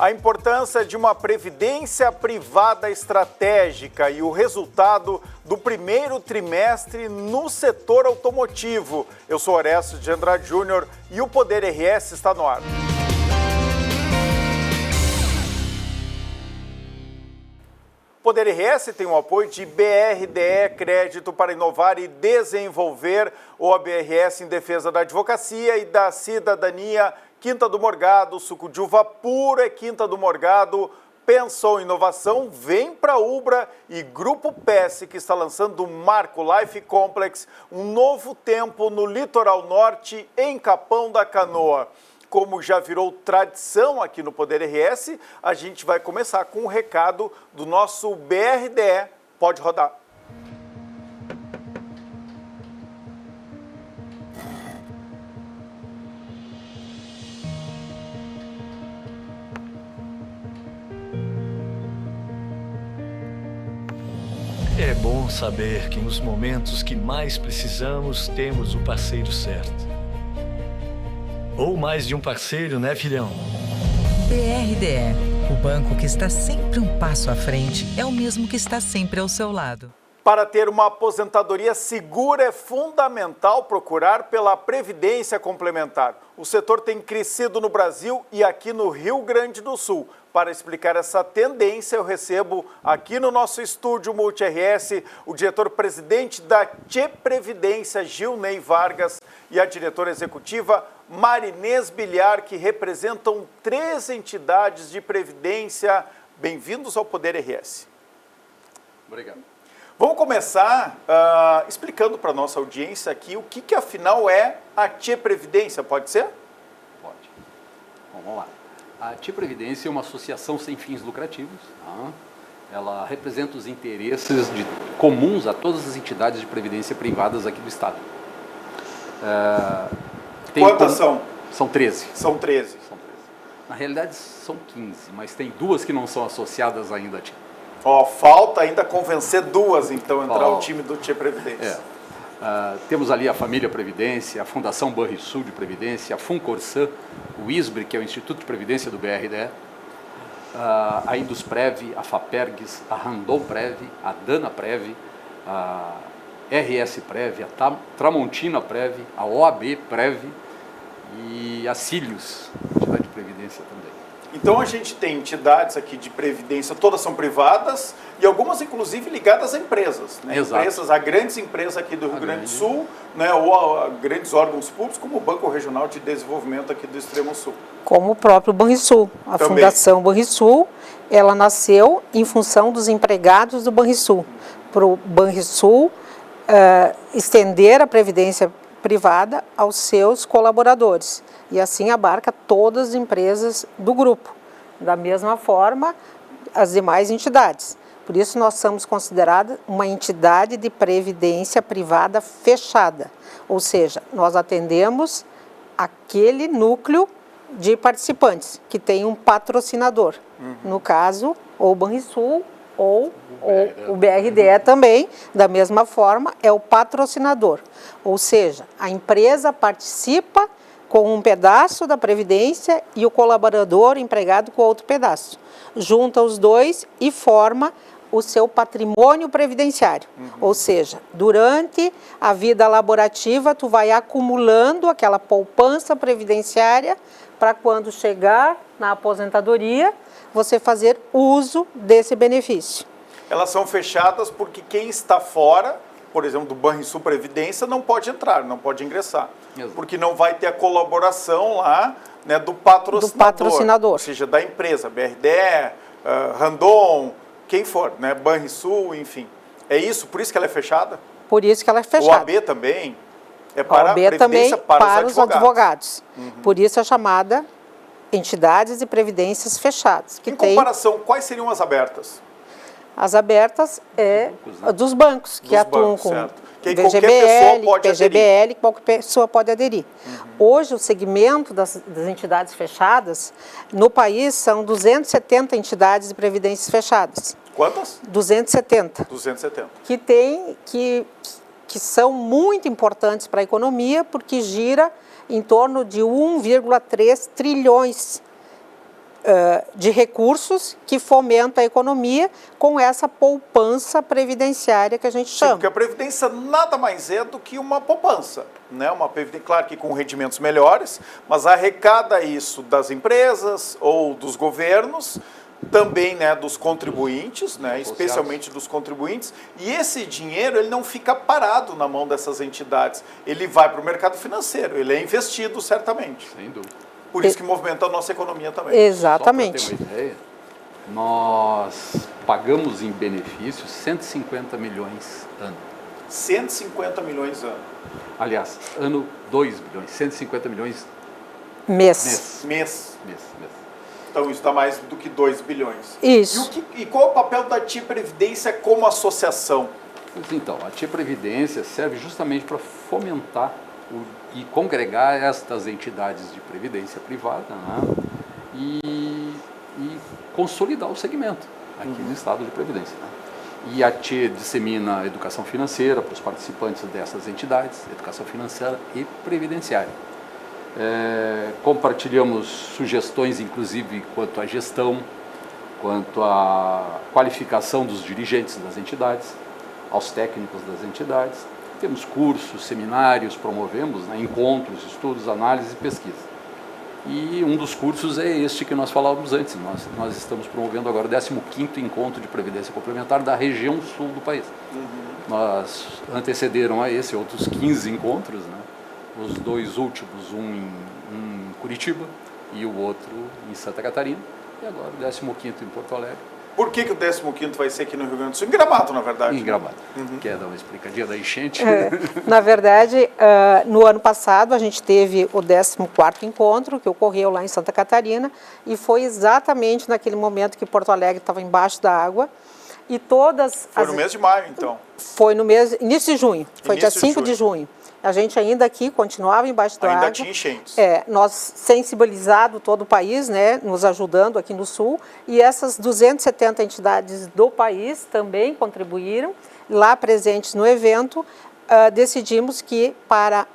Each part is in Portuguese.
A importância de uma previdência privada estratégica e o resultado do primeiro trimestre no setor automotivo. Eu sou Orestes de Andrade Júnior e o Poder RS está no ar. O Poder RS tem o apoio de BRDE Crédito para inovar e desenvolver, o BRS em defesa da advocacia e da cidadania. Quinta do Morgado, suco de uva pura, Quinta do Morgado. Pensou em inovação? Vem para a Ubra e Grupo PES, que está lançando o Marco Life Complex, um novo tempo no litoral norte, em Capão da Canoa. Como já virou tradição aqui no Poder RS, a gente vai começar com um recado do nosso BRDE. Pode rodar. É bom saber que nos momentos que mais precisamos, temos o parceiro certo. Ou mais de um parceiro, né, filhão? BRDE, o banco que está sempre um passo à frente, é o mesmo que está sempre ao seu lado. Para ter uma aposentadoria segura, é fundamental procurar pela Previdência Complementar. O setor tem crescido no Brasil e aqui no Rio Grande do Sul. Para explicar essa tendência, eu recebo aqui no nosso estúdio Multi-RS o diretor-presidente da Tchê Previdência, Gilney Vargas, e a diretora executiva, Marinês Bilhar, que representam 3 entidades de previdência. Bem-vindos ao Poder RS. Obrigado. Vamos começar explicando para a nossa audiência aqui o que afinal é a Tchê Previdência, pode ser? Pode. Bom, vamos lá. A Tchê Previdência é uma associação sem fins lucrativos. Ela representa os interesses comuns a todas as entidades de previdência privadas aqui do Estado. Quantas são? São 13. São 13. Na realidade, são 15, mas tem 2 que não são associadas ainda à Tchê. Falta ainda convencer 2, então, entrar o time do Tchê Previdência. Temos ali a Família Previdência, a Fundação Banrisul de Previdência, a Funcorsan, o ISBRE, que é o Instituto de Previdência do BRDE, a Indusprev, a Fapergs, a Randonprev, a Danaprev, a RS Prev, a Tramontina Prev, a OAB Prev e a Cílios, entidade de previdência também. Então a gente tem entidades aqui de previdência, todas são privadas e algumas inclusive ligadas a empresas, né? Exato. A grandes empresas aqui do Rio Grande do Sul, né? Ou a grandes órgãos públicos, como o Banco Regional de Desenvolvimento aqui do Extremo Sul. Como o próprio Banrisul. A Também. Fundação Banrisul, ela nasceu em função dos empregados do Banrisul. Para o Banrisul estender a previdência privada aos seus colaboradores. E assim abarca todas as empresas do grupo. Da mesma forma, as demais entidades. Por isso, nós somos considerados uma entidade de previdência privada fechada. Ou seja, nós atendemos aquele núcleo de participantes, que tem um patrocinador. No caso, ou o Banrisul, ou o BRDE também, da mesma forma, é o patrocinador. Ou seja, a empresa participa com um pedaço da Previdência e o colaborador empregado com outro pedaço. Junta os dois e forma o seu patrimônio previdenciário. Ou seja, durante a vida laborativa, tu vai acumulando aquela poupança previdenciária para quando chegar na aposentadoria, você fazer uso desse benefício. Elas são fechadas porque quem está fora, por exemplo, do Banrisul Previdência, não pode entrar, não pode ingressar. Exato. Porque não vai ter a colaboração lá, né, do patrocinador. Ou seja, da empresa, BRDE, Randon, quem for, né, Banrisul, enfim. É isso? Por isso que ela é fechada? Por isso que ela é fechada. O AB também? É para a OAB Previdência também para os advogados. Por isso é chamada entidades de previdências fechadas. Em comparação, quais seriam as abertas? As abertas dos bancos, que atuam com VGBL, PGBL, qualquer pessoa pode aderir. Hoje, o segmento das entidades fechadas, no país, são 270 entidades de previdências fechadas. Quantas? 270. 270. Que são muito importantes para a economia, porque gira em torno de 1,3 trilhões de recursos que fomentam a economia com essa poupança previdenciária que a gente chama. Porque a Previdência nada mais é do que uma poupança, né? Uma Previdência, claro que com rendimentos melhores, mas arrecada isso das empresas ou dos governos, também, né, dos contribuintes, né, especialmente dos contribuintes, e esse dinheiro ele não fica parado na mão dessas entidades, ele vai para o mercado financeiro, ele é investido certamente. Sem dúvida. Por isso que movimenta a nossa economia também. Exatamente. Só para ter uma ideia, nós pagamos em benefícios 150 milhões ano. 150 milhões ano. Aliás, ano 2 bilhões, 150 milhões Mês. Mês. mês. Então isso dá mais do que 2 bilhões. Isso. E qual é o papel da TIE Previdência como associação? Pois então, a TIE Previdência serve justamente para fomentar e congregar estas entidades de previdência privada, né? e consolidar o segmento aqui no Estado de Previdência. Né? E a TIE dissemina a educação financeira para os participantes dessas entidades, educação financeira e previdenciária. Compartilhamos sugestões, inclusive, quanto à gestão, quanto à qualificação dos dirigentes das entidades, aos técnicos das entidades. Temos cursos, seminários, promovemos, né, encontros, estudos, análise e pesquisa. E um dos cursos é este que nós falávamos antes. Nós estamos promovendo agora o 15º Encontro de Previdência Complementar da região sul do país. Nós antecederam a esse outros 15 encontros, né? Os 2 últimos, um em Curitiba e o outro em Santa Catarina, e agora o 15º em Porto Alegre. Por que o 15º vai ser aqui no Rio Grande do Sul? Em Gramado, na verdade. Em Gramado. Quer dar uma explicadinha da enchente? Na verdade, no ano passado, a gente teve o 14º encontro, que ocorreu lá em Santa Catarina, e foi exatamente naquele momento que Porto Alegre estava embaixo da água. E todas Foi no mês de maio, então? Foi no mês, início de junho, foi dia 5 de junho. A gente ainda aqui continuava embaixo da água. Ainda tinha enchentes. Nós sensibilizado todo o país, né, nos ajudando aqui no Sul, e essas 270 entidades do país também contribuíram. Lá presentes no evento, decidimos que para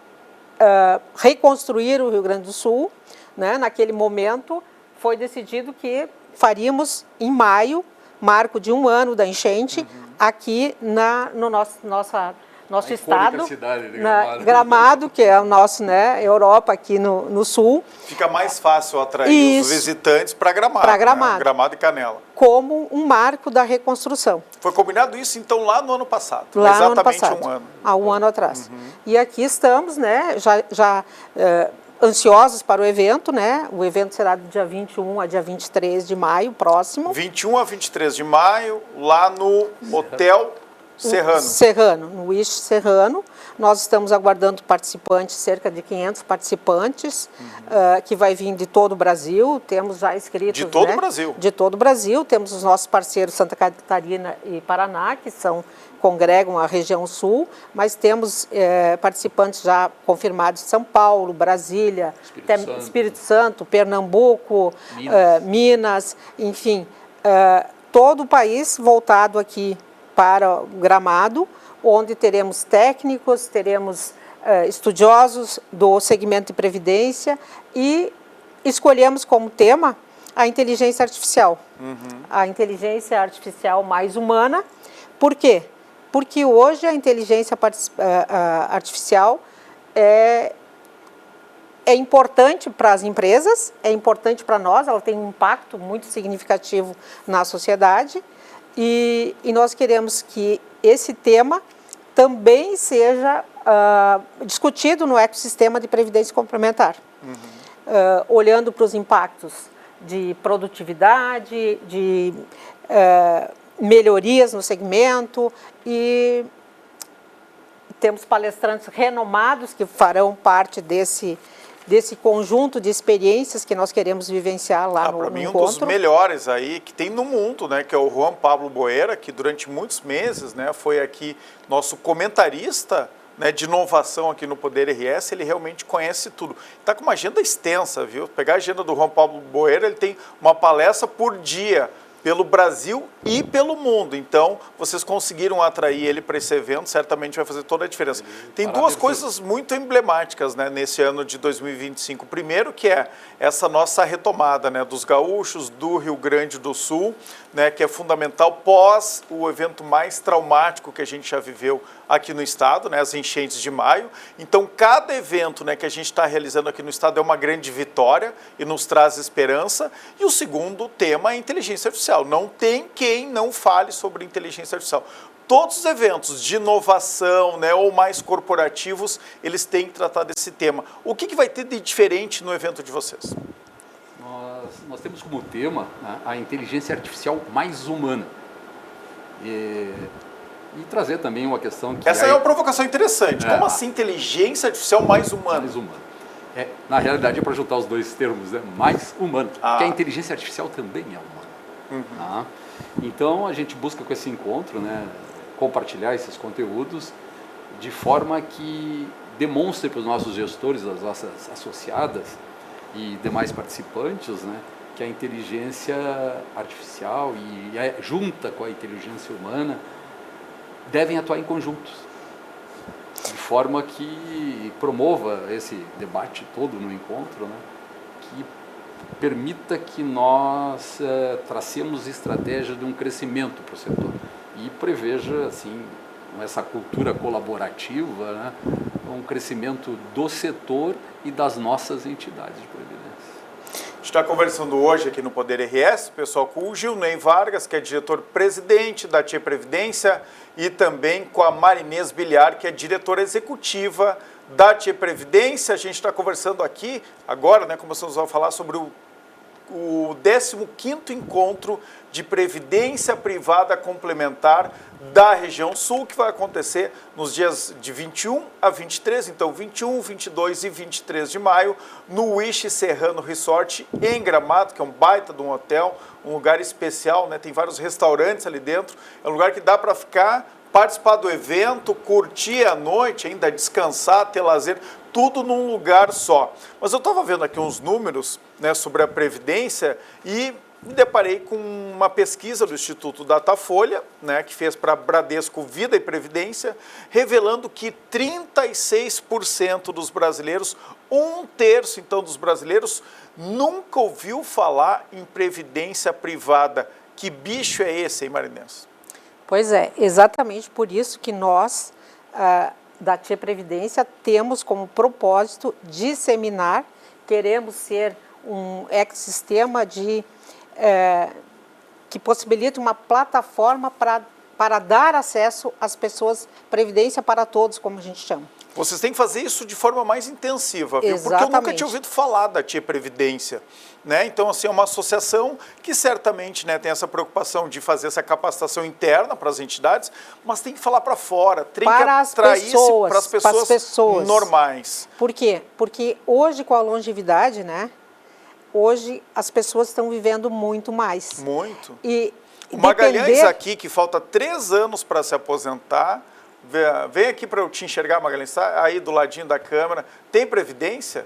reconstruir o Rio Grande do Sul, né, naquele momento, foi decidido que faríamos em maio, marco de 1 ano da enchente, aqui no nosso estado, cidade de Gramado, que é o nosso, né, Europa aqui no sul. Fica mais fácil atrair os visitantes para Gramado. Para Gramado. Né? Gramado e Canela. Como um marco da reconstrução. Foi combinado isso, então, lá no ano passado. Lá exatamente no ano passado, 1 ano. Há 1 ano atrás. E aqui estamos, né, já ansiosos para o evento, né? O evento será do dia 21 a dia 23 de maio, próximo. 21 a 23 de maio, lá no Hotel Serrano. Serrano, no Wish Serrano. Nós estamos aguardando participantes, cerca de 500 participantes, que vai vir de todo o Brasil. Temos já inscritos. De todo o Brasil? De todo o Brasil. Temos os nossos parceiros Santa Catarina e Paraná, que congregam a região sul, mas temos participantes já confirmados de São Paulo, Brasília, Espírito Santo, Pernambuco, Minas, enfim, todo o país voltado aqui para o Gramado, onde teremos técnicos, teremos estudiosos do segmento de previdência e escolhemos como tema a inteligência artificial. A inteligência artificial mais humana. Por quê? Porque hoje a inteligência artificial é importante para as empresas, é importante para nós, ela tem um impacto muito significativo na sociedade. E nós queremos que esse tema também seja discutido no ecossistema de previdência complementar, olhando para os impactos de produtividade, de melhorias no segmento, e temos palestrantes renomados que farão parte desse conjunto de experiências que nós queremos vivenciar lá no encontro. Para mim, um dos melhores aí que tem no mundo, né, que é o Juan Pablo Boera, que durante muitos meses, né, foi aqui nosso comentarista, né, de inovação aqui no Poder RS. Ele realmente conhece tudo. Está com uma agenda extensa, viu? Pegar a agenda do Juan Pablo Boera, ele tem uma palestra por dia. pelo Brasil e pelo mundo. Então, vocês conseguiram atrair ele para esse evento, certamente vai fazer toda a diferença. Tem duas coisas muito emblemáticas, né, nesse ano de 2025. Primeiro, que é essa nossa retomada, né, dos gaúchos do Rio Grande do Sul, né, que é fundamental pós o evento mais traumático que a gente já viveu aqui no estado, né, as enchentes de maio. Então, cada evento, né, que a gente está realizando aqui no estado é uma grande vitória e nos traz esperança. E o segundo tema é a inteligência artificial. Não tem quem não fale sobre inteligência artificial. Todos os eventos de inovação, né, ou mais corporativos, eles têm que tratar desse tema. O que vai ter de diferente no evento de vocês? Nós temos como tema, né, a inteligência artificial mais humana. E trazer também uma questão que... Essa é uma provocação interessante. Como assim inteligência artificial mais humana? Mais humana. Na realidade é para juntar os dois termos, né? Mais humano. Porque a inteligência artificial também é humana. Tá? Então a gente busca com esse encontro, né, compartilhar esses conteúdos de forma que demonstre para os nossos gestores, as nossas associadas e demais participantes, né, que a inteligência artificial e junta com a inteligência humana devem atuar em conjuntos, de forma que promova esse debate todo no encontro, né, que permita que nós tracemos estratégia de um crescimento para o setor e preveja, assim, essa cultura colaborativa, né, um crescimento do setor e das nossas entidades de previdência. A gente está conversando hoje aqui no Poder RS, pessoal, com o Gilney Vargas, que é diretor-presidente da Tchê Previdência, e também com a Marinês Bilhar, que é diretora executiva da Tchê Previdência. A gente está conversando aqui agora, né, começamos a falar sobre o 15º encontro de Previdência Privada Complementar da região sul, que vai acontecer nos dias de 21 a 23, então 21, 22 e 23 de maio, no Wish Serrano Resort em Gramado, que é um baita de um hotel, um lugar especial, né? Tem vários restaurantes ali dentro, é um lugar que dá para ficar, participar do evento, curtir a noite, ainda descansar, ter lazer, tudo num lugar só. Mas eu estava vendo aqui uns números, né, sobre a Previdência e me deparei com uma pesquisa do Instituto Datafolha, né, que fez para Bradesco Vida e Previdência, revelando que 36% dos brasileiros, 1/3 então dos brasileiros, nunca ouviu falar em previdência privada. Que bicho é esse, hein, Marinês? Pois é, exatamente por isso que nós, da Tchê Previdência, temos como propósito disseminar, queremos ser um ecossistema que possibilite uma plataforma para dar acesso às pessoas, previdência para todos, como a gente chama. Vocês têm que fazer isso de forma mais intensiva, viu? Exatamente. Porque eu nunca tinha ouvido falar da Tchê Previdência, né? Então, assim, é uma associação que certamente, né, tem essa preocupação de fazer essa capacitação interna para as entidades, mas tem que falar para fora, tem que atrair para as pessoas normais. Por quê? Porque hoje, com a longevidade, né, hoje as pessoas estão vivendo muito mais. Muito. E o Magalhães aqui, que falta 3 anos para se aposentar, vem aqui para eu te enxergar, Magalhães, tá aí do ladinho da câmera. Tem previdência?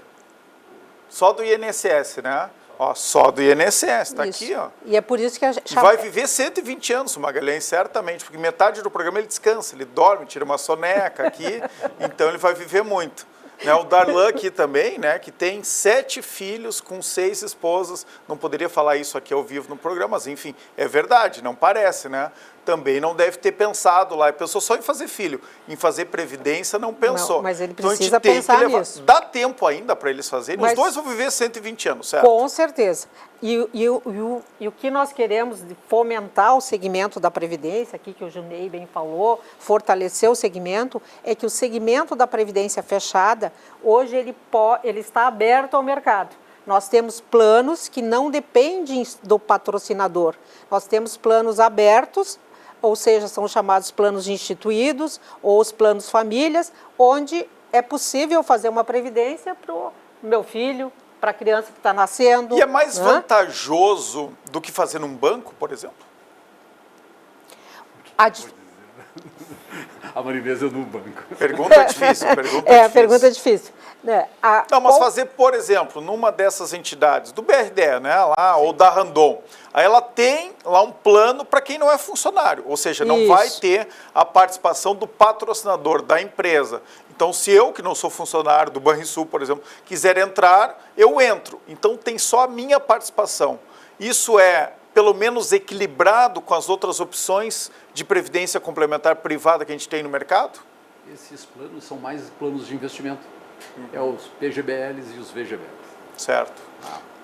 Só do INSS, né? Ó, só do INSS, tá aqui, ó. E é por isso que a gente... Vai viver 120 anos o Magalhães, certamente, porque metade do programa ele descansa, ele dorme, tira uma soneca aqui, então ele vai viver muito. Né, o Darlan aqui também, né, que tem 7 filhos com 6 esposas, não poderia falar isso aqui ao vivo no programa, mas enfim, é verdade, não parece, né? Também não deve ter pensado lá, pensou só em fazer filho, em fazer previdência não pensou. Não, mas ele então, precisa pensar nisso. Dá tempo ainda para eles fazerem, mas os dois vão viver 120 anos, certo? Com certeza. E o que nós queremos de fomentar o segmento da Previdência, aqui que o Junei bem falou, fortalecer o segmento, é que o segmento da Previdência fechada, hoje ele está aberto ao mercado. Nós temos planos que não dependem do patrocinador. Nós temos planos abertos, ou seja, são chamados planos instituídos ou os planos famílias, onde é possível fazer uma previdência para o meu filho, para a criança que está nascendo. E é mais vantajoso do que fazer num banco, por exemplo? a Marinesa no banco. Pergunta difícil, pergunta difícil. Pergunta difícil. Não, mas fazer, por exemplo, numa dessas entidades, do BRDE, né, lá, ou da Randon, aí ela tem lá um plano para quem não é funcionário, ou seja, não vai ter a participação do patrocinador da empresa. Então, se eu, que não sou funcionário do Banrisul, por exemplo, quiser entrar, eu entro. Então, tem só a minha participação. Isso é, pelo menos, equilibrado com as outras opções de previdência complementar privada que a gente tem no mercado? Esses planos são mais planos de investimento. É os PGBLs e os VGBLs. Certo.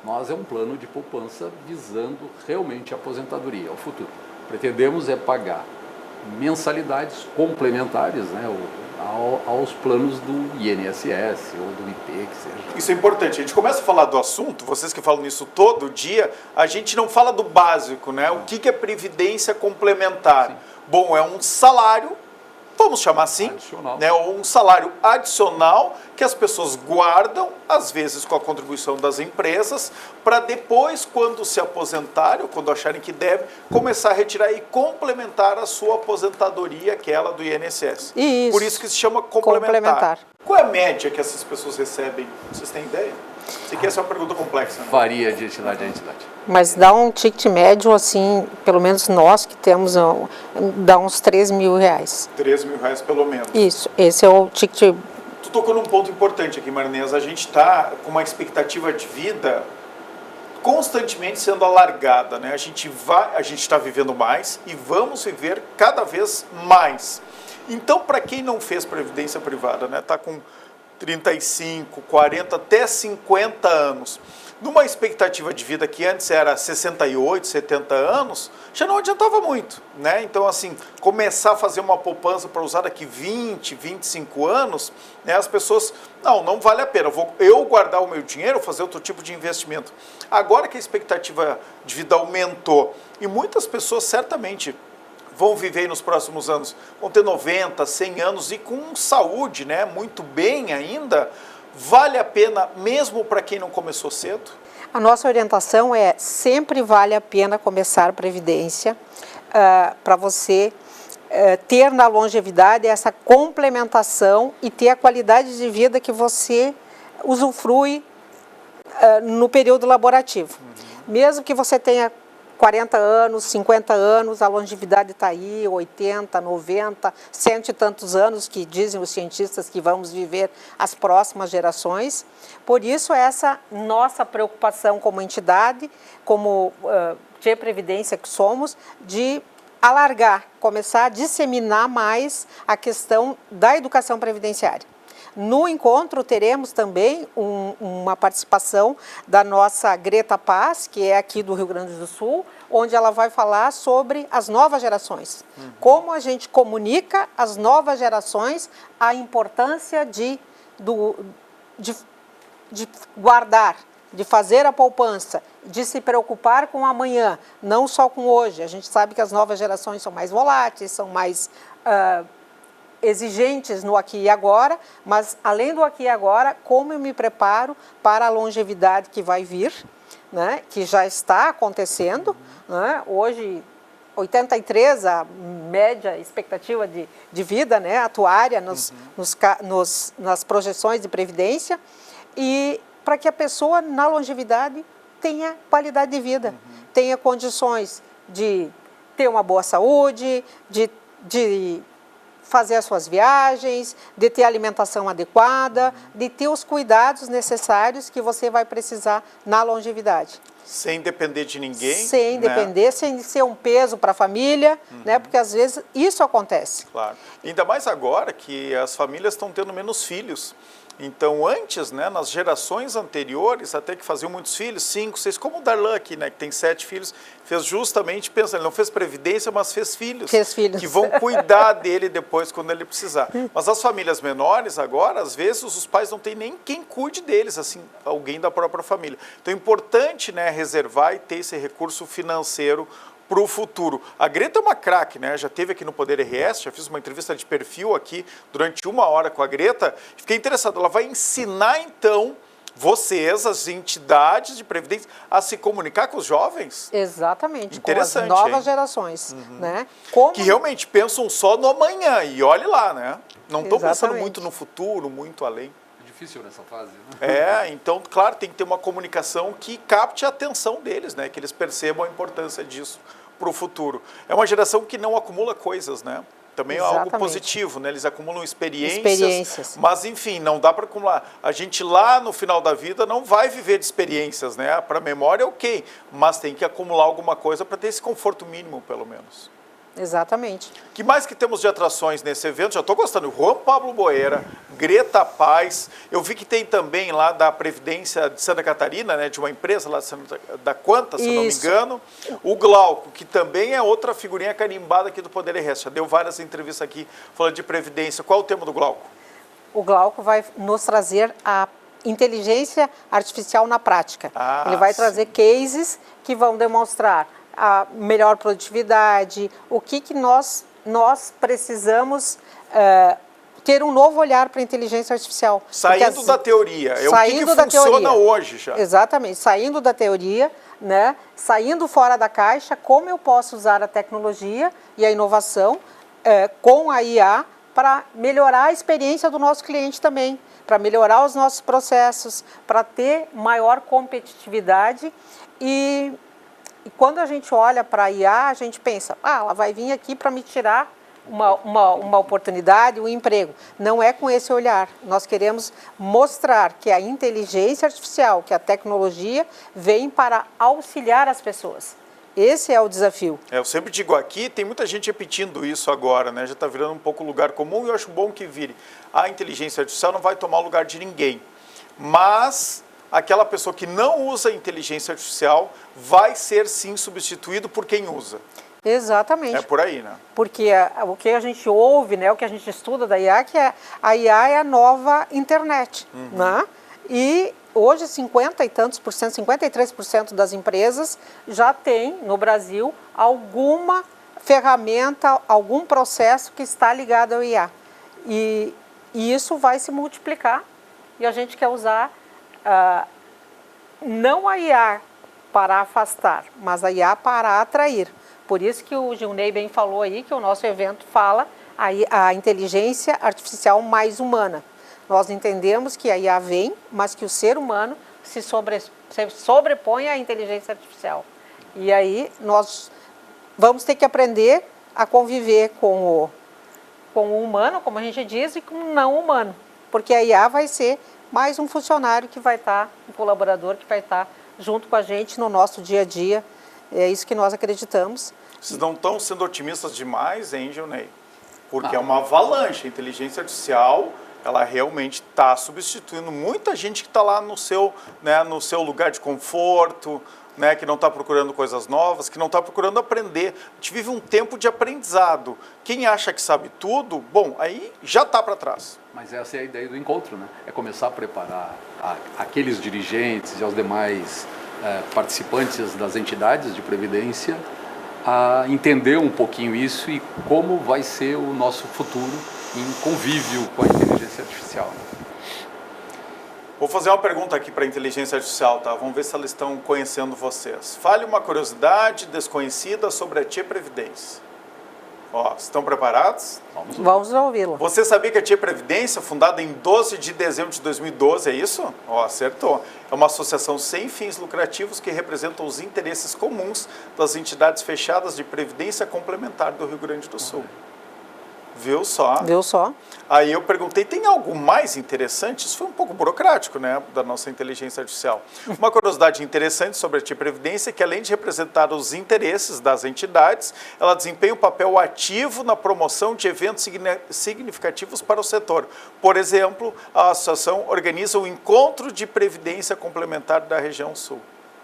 Nós é um plano de poupança visando realmente a aposentadoria, o futuro. Pretendemos pagar mensalidades complementares, né, aos planos do INSS ou do IP, que seja. Isso é importante. A gente começa a falar do assunto, vocês que falam isso todo dia, a gente não fala do básico, né? O que é previdência complementar? Sim. Bom, é um salário, vamos chamar assim, né, ou um salário adicional que as pessoas guardam, às vezes com a contribuição das empresas, para depois, quando se aposentarem, ou quando acharem que deve, começar a retirar e complementar a sua aposentadoria, aquela do INSS. Isso. Por isso que se chama complementar. Qual é a média que essas pessoas recebem? Vocês têm ideia? Sei que essa é uma pergunta complexa. Né? Varia de entidade a entidade. Mas dá um ticket médio, assim, pelo menos nós que temos, dá uns R$3.000. R$3.000 pelo menos. Isso, esse é o ticket. Tu tocou num ponto importante aqui, Marinesa. A gente está com uma expectativa de vida constantemente sendo alargada, né? A gente está vivendo mais e vamos viver cada vez mais. Então, para quem não fez previdência privada, né, está com 35, 40, até 50 anos, numa expectativa de vida que antes era 68, 70 anos, já não adiantava muito, né? Então, assim, começar a fazer uma poupança para usar daqui 20, 25 anos, né, as pessoas, não vale a pena, vou eu guardar o meu dinheiro, fazer outro tipo de investimento. Agora que a expectativa de vida aumentou, e muitas pessoas certamente vão viver nos próximos anos, vão ter 90, 100 anos e com saúde, né, muito bem ainda, vale a pena mesmo para quem não começou cedo? A nossa orientação é sempre vale a pena começar a previdência para você ter na longevidade essa complementação e ter a qualidade de vida que você usufrui no período laborativo. Mesmo que você tenha 40 anos, 50 anos, a longevidade está aí, 80, 90, cento e tantos anos que dizem os cientistas que vamos viver as próximas gerações. Por isso, essa nossa preocupação como entidade, como de previdência que somos, de alargar, começar a disseminar mais a questão da educação previdenciária. No encontro teremos também uma participação da nossa Greta Paz, que é aqui do Rio Grande do Sul, onde ela vai falar sobre as novas gerações. Como a gente comunica às novas gerações a importância de guardar, de fazer a poupança, de se preocupar com o amanhã, não só com hoje. A gente sabe que as novas gerações são mais voláteis, são mais exigentes no aqui e agora, mas além do aqui e agora, como eu me preparo para a longevidade que vai vir, né, que já está acontecendo, né, hoje 83 a média expectativa de vida, né, atuária nas projeções de previdência, e para que a pessoa na longevidade tenha qualidade de vida, tenha condições de ter uma boa saúde, de fazer as suas viagens, de ter alimentação adequada, de ter os cuidados necessários que você vai precisar na longevidade. Sem depender de ninguém. Sem depender, sem ser um peso para a família, né? Porque às vezes isso acontece. Claro. Ainda mais agora que as famílias estão tendo menos filhos. Então, antes, né, nas gerações anteriores, até que faziam muitos filhos, 5, 6, como o Darlan aqui, né, que tem 7 filhos, fez justamente, pensa, ele não fez previdência, mas fez filhos. Fez filhos. Que vão cuidar dele depois, quando ele precisar. Mas as famílias menores, agora, às vezes, os pais não têm nem quem cuide deles, assim, alguém da própria família. Então, é importante, né, reservar e ter esse recurso financeiro para o futuro. A Greta é uma craque, né? Já esteve aqui no Poder RS, já fiz uma entrevista de perfil aqui durante 1 hora com a Greta. Fiquei interessado, ela vai ensinar então vocês, as entidades de previdência, a se comunicar com os jovens? Exatamente, Interessante, com as novas hein? gerações. Né? Como... Que realmente pensam só no amanhã, e olhe lá, né? Não estão pensando Exatamente. muito no futuro, muito além. É difícil nessa fase, né? Então, claro, tem que ter uma comunicação que capte a atenção deles, né? Que eles percebam a importância disso para o futuro. É uma geração que não acumula coisas, né? Também é algo Exatamente. positivo, né? Eles acumulam experiências, Experiências. mas enfim, não dá para acumular. A gente lá no final da vida não vai viver de experiências, né? Para a memória, ok, mas tem que acumular alguma coisa para ter esse conforto mínimo, pelo menos. Exatamente. Que mais que temos de atrações nesse evento? Já estou gostando. Juan Pablo Boeira, Greta Paz. Eu vi que tem também lá da Previdência de Santa Catarina, né, de uma empresa lá da Quanta, se eu não me engano. O Glauco, que também é outra figurinha carimbada aqui do Poder e Resto. Já deu várias entrevistas aqui falando de Previdência. Qual é o tema do Glauco? O Glauco vai nos trazer a inteligência artificial na prática. Ele vai trazer cases que vão demonstrar a melhor produtividade, o que nós precisamos ter um novo olhar para a inteligência artificial. Saindo da teoria, é saindo o que funciona hoje já. Exatamente, saindo da teoria, né? Saindo fora da caixa, como eu posso usar a tecnologia e a inovação com a IA para melhorar a experiência do nosso cliente também, para melhorar os nossos processos, para ter maior competitividade e quando a gente olha para a IA, a gente pensa, ela vai vir aqui para me tirar uma oportunidade, um emprego. Não é com esse olhar. Nós queremos mostrar que a inteligência artificial, que a tecnologia, vem para auxiliar as pessoas. Esse é o desafio. Eu sempre digo aqui, tem muita gente repetindo isso agora, né? Já está virando um pouco lugar comum e eu acho bom que vire. A inteligência artificial não vai tomar o lugar de ninguém, mas aquela pessoa que não usa a inteligência artificial vai ser sim substituído por quem usa. Exatamente. É por aí, né? Porque o que a gente ouve, né, o que a gente estuda da IA, que a IA é a nova internet. Né? E hoje 50 e tantos por cento, 53% das empresas já tem no Brasil alguma ferramenta, algum processo que está ligado ao IA. E isso vai se multiplicar e a gente quer usar não a IA para afastar, mas a IA para atrair. Por isso que o Gilney bem falou aí, que o nosso evento fala a inteligência artificial mais humana. Nós entendemos que a IA vem, mas que o ser humano se sobrepõe à inteligência artificial. E aí nós vamos ter que aprender a conviver com o humano, como a gente diz, e com o não humano. Porque a IA vai ser mais um funcionário que vai estar, um colaborador que vai estar junto com a gente no nosso dia a dia. É isso que nós acreditamos. Vocês não estão sendo otimistas demais, hein, Gilney? Porque é uma avalanche. A inteligência artificial, ela realmente está substituindo muita gente que está lá no seu lugar de conforto, né, que não está procurando coisas novas, que não está procurando aprender. A gente vive um tempo de aprendizado. Quem acha que sabe tudo, bom, aí já está para trás. Mas essa é a ideia do encontro, né? É começar a preparar aqueles dirigentes e os demais participantes das entidades de previdência a entender um pouquinho isso e como vai ser o nosso futuro em convívio com a inteligência artificial. Vou fazer uma pergunta aqui para a inteligência artificial, tá? Vamos ver se elas estão conhecendo vocês. Fale uma curiosidade desconhecida sobre a Tia Previdência. Ó, estão preparados? Vamos ouvi-lo. Você sabia que a Tia Previdência, fundada em 12 de dezembro de 2012, é isso? Ó, acertou. É uma associação sem fins lucrativos que representa os interesses comuns das entidades fechadas de previdência complementar do Rio Grande do Sul. Viu só? Viu só? Aí eu perguntei, tem algo mais interessante? Isso foi um pouco burocrático, né, da nossa inteligência artificial. Uma curiosidade interessante sobre a Tia Previdência é que, além de representar os interesses das entidades, ela desempenha um papel ativo na promoção de eventos significativos para o setor. Por exemplo, a associação organiza o Encontro de Previdência Complementar da Região Sul.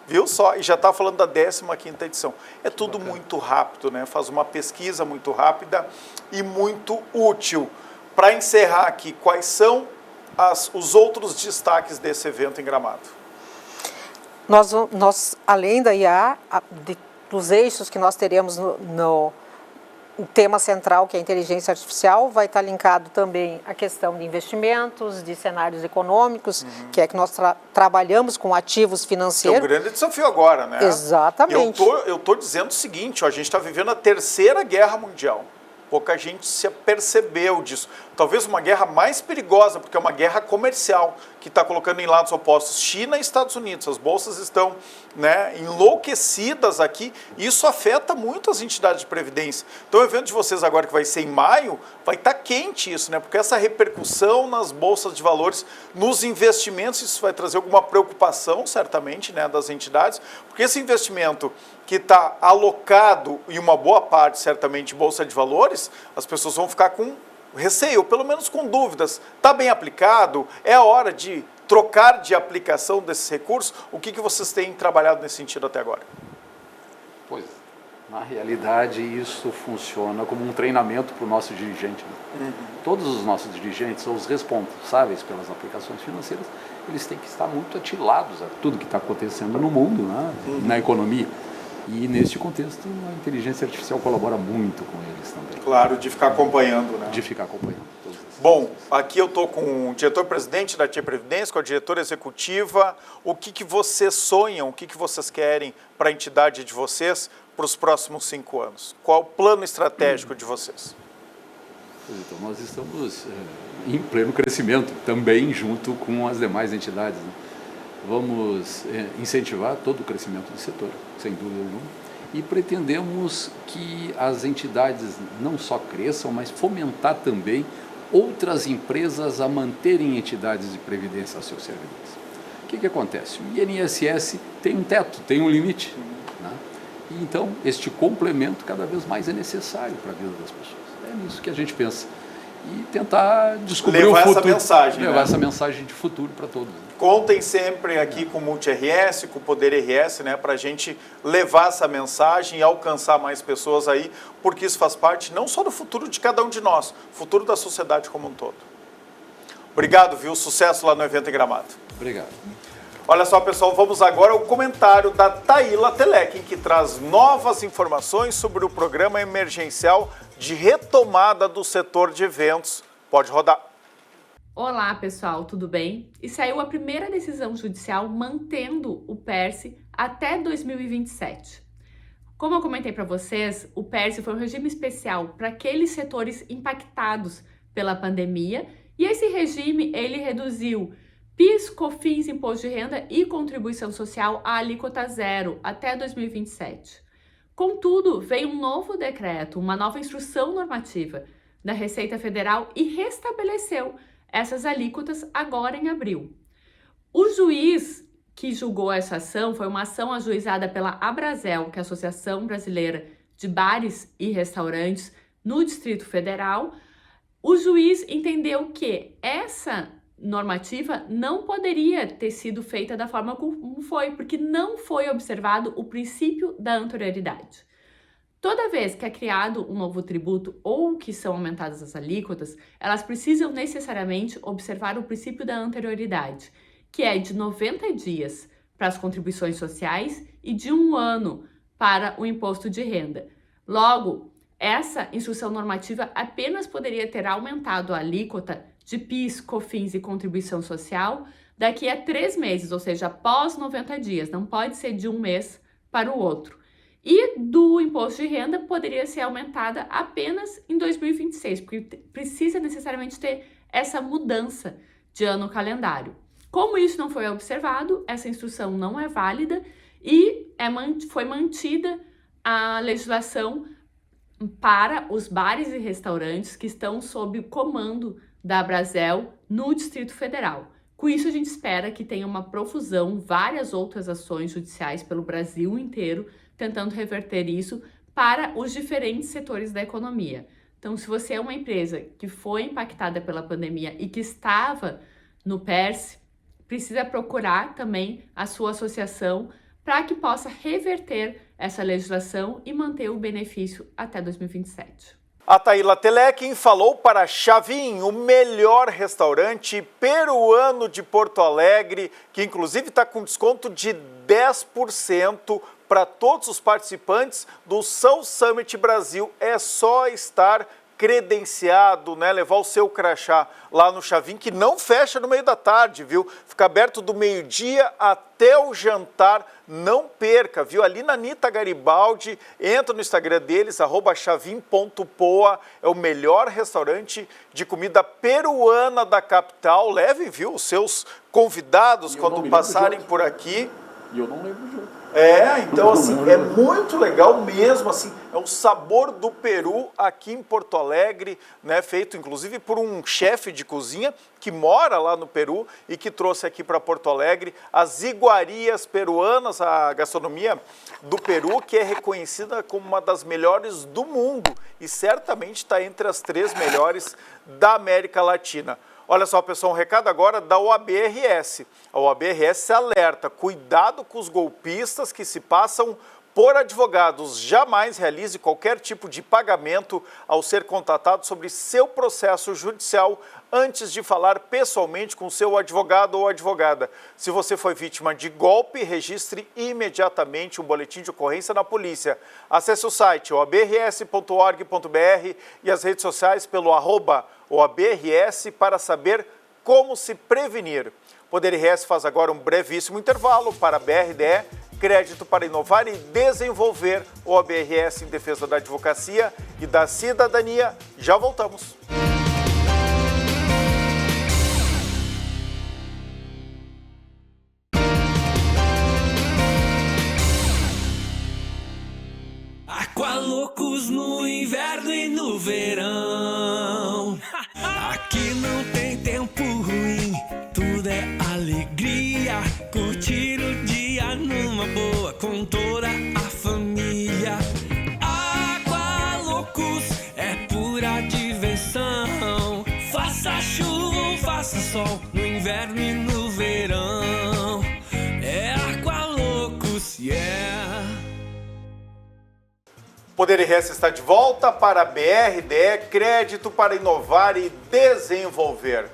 Viu só? E já está falando da 15ª edição. É tudo muito rápido, né? Faz uma pesquisa muito rápida e muito útil. Para encerrar aqui, quais são os outros destaques desse evento em Gramado? Nós além da IA, dos eixos que nós teremos o tema central, que é a inteligência artificial, vai estar linkado também à questão de investimentos, de cenários econômicos, que é que nós trabalhamos com ativos financeiros. É um grande desafio agora, né? Exatamente. Eu tô dizendo o seguinte, ó, a gente está vivendo a Terceira Guerra Mundial. Pouca gente se apercebeu disso. Talvez uma guerra mais perigosa, porque é uma guerra comercial, que está colocando em lados opostos China e Estados Unidos. As bolsas estão, né, enlouquecidas aqui, e isso afeta muito as entidades de previdência. Então o evento de vocês agora, que vai ser em maio, vai estar quente isso, né? Porque essa repercussão nas bolsas de valores, nos investimentos, isso vai trazer alguma preocupação, certamente, né, das entidades, porque esse investimento que está alocado, em uma boa parte, certamente, em bolsa de valores, as pessoas vão ficar com receio, ou pelo menos com dúvidas. Está bem aplicado? É a hora de trocar de aplicação desses recursos? O que vocês têm trabalhado nesse sentido até agora? Pois, na realidade, isso funciona como um treinamento para o nosso dirigente. Né? Todos os nossos dirigentes, ou os responsáveis pelas aplicações financeiras, eles têm que estar muito atilados a tudo que está acontecendo no mundo, né? Na economia. E, neste contexto, a inteligência artificial colabora muito com eles também. Claro, de ficar acompanhando, né? De ficar acompanhando. Bom, aqui eu estou com o diretor-presidente da Tia Previdência, com a diretora executiva. O que vocês sonham, o que vocês querem para a entidade de vocês para os próximos 5 anos? Qual o plano estratégico de vocês? Então, nós estamos em pleno crescimento, também junto com as demais entidades, né? Vamos incentivar todo o crescimento do setor, sem dúvida alguma, e pretendemos que as entidades não só cresçam, mas fomentar também outras empresas a manterem entidades de previdência aos seus servidores. O que acontece? O INSS tem um teto, tem um limite, né? E então este complemento cada vez mais é necessário para a vida das pessoas. É nisso que a gente pensa. E tentar descobrir o futuro. Levar essa mensagem de futuro para todos. Contem sempre aqui com o Multi-RS, com o Poder RS, né, para a gente levar essa mensagem e alcançar mais pessoas aí, porque isso faz parte não só do futuro de cada um de nós, futuro da sociedade como um todo. Obrigado, viu? Sucesso lá no evento em Gramado. Obrigado. Olha só, pessoal, vamos agora ao comentário da Taíla Telequim, que traz novas informações sobre o programa emergencial de retomada do setor de eventos. Pode rodar. Olá, pessoal, tudo bem? E saiu a primeira decisão judicial mantendo o PERSE até 2027. Como eu comentei para vocês, o PERSE foi um regime especial para aqueles setores impactados pela pandemia, e esse regime ele reduziu PIS, COFINS, Imposto de Renda e Contribuição Social a alíquota zero até 2027. Contudo, veio um novo decreto, uma nova instrução normativa da Receita Federal e restabeleceu essas alíquotas agora em abril. O juiz que julgou essa ação foi uma ação ajuizada pela Abrazel, que é a Associação Brasileira de Bares e Restaurantes no Distrito Federal. O juiz entendeu que essa normativa não poderia ter sido feita da forma como foi, porque não foi observado o princípio da anterioridade. Toda vez que é criado um novo tributo ou que são aumentadas as alíquotas, elas precisam necessariamente observar o princípio da anterioridade, que é de 90 dias para as contribuições sociais e de 1 ano para o imposto de renda. Logo, essa instrução normativa apenas poderia ter aumentado a alíquota de PIS, COFINS e contribuição social daqui a 3 meses, ou seja, após 90 dias, não pode ser de um mês para o outro. E do imposto de renda poderia ser aumentada apenas em 2026, porque precisa necessariamente ter essa mudança de ano calendário. Como isso não foi observado, essa instrução não é válida e foi mantida a legislação para os bares e restaurantes que estão sob o comando da Abrazel no Distrito Federal. Com isso, a gente espera que tenha uma profusão, várias outras ações judiciais pelo Brasil inteiro, tentando reverter isso para os diferentes setores da economia. Então, se você é uma empresa que foi impactada pela pandemia e que estava no PERSE, precisa procurar também a sua associação para que possa reverter essa legislação e manter o benefício até 2027. A Taíla Telequim falou para Chavin, o melhor restaurante peruano de Porto Alegre, que inclusive está com desconto de 10% para todos os participantes do South Summit Brasil. É só estar credenciado, né? Levar o seu crachá lá no Chavin, que não fecha no meio da tarde, viu? Fica aberto do meio-dia até o jantar, não perca, viu? Ali na Anitta Garibaldi, entra no Instagram deles, @chavin.poa, é o melhor restaurante de comida peruana da capital. Levem, viu, os seus convidados quando passarem por aqui. E eu não lembro o jogo. Então assim, é muito legal mesmo, assim, é o sabor do Peru aqui em Porto Alegre, né, feito inclusive por um chefe de cozinha que mora lá no Peru e que trouxe aqui para Porto Alegre as iguarias peruanas, a gastronomia do Peru, que é reconhecida como uma das melhores do mundo e certamente está entre as 3 melhores da América Latina. Olha só, pessoal, um recado agora da OAB-RS. A OAB-RS alerta, cuidado com os golpistas que se passam por advogados. Jamais realize qualquer tipo de pagamento ao ser contatado sobre seu processo judicial antes de falar pessoalmente com seu advogado ou advogada. Se você foi vítima de golpe, registre imediatamente um boletim de ocorrência na polícia. Acesse o site oabrs.org.br e as redes sociais pelo @OABRS para saber como se prevenir. Poder RS faz agora um brevíssimo intervalo para a BRDE, Crédito para Inovar e Desenvolver, o ABRS em defesa da advocacia e da cidadania. Já voltamos. Aqualocos no inverno e no verão. Aqui não tem tempo ruim, tudo é alegria. Curtir o dia numa boa com toda a família. Aqualocos é pura diversão. Faça chuva ou faça sol, no inverno e no verão. É Aqualocos, yeah. Poder RS está de volta para a BRDE, Crédito para Inovar e Desenvolver.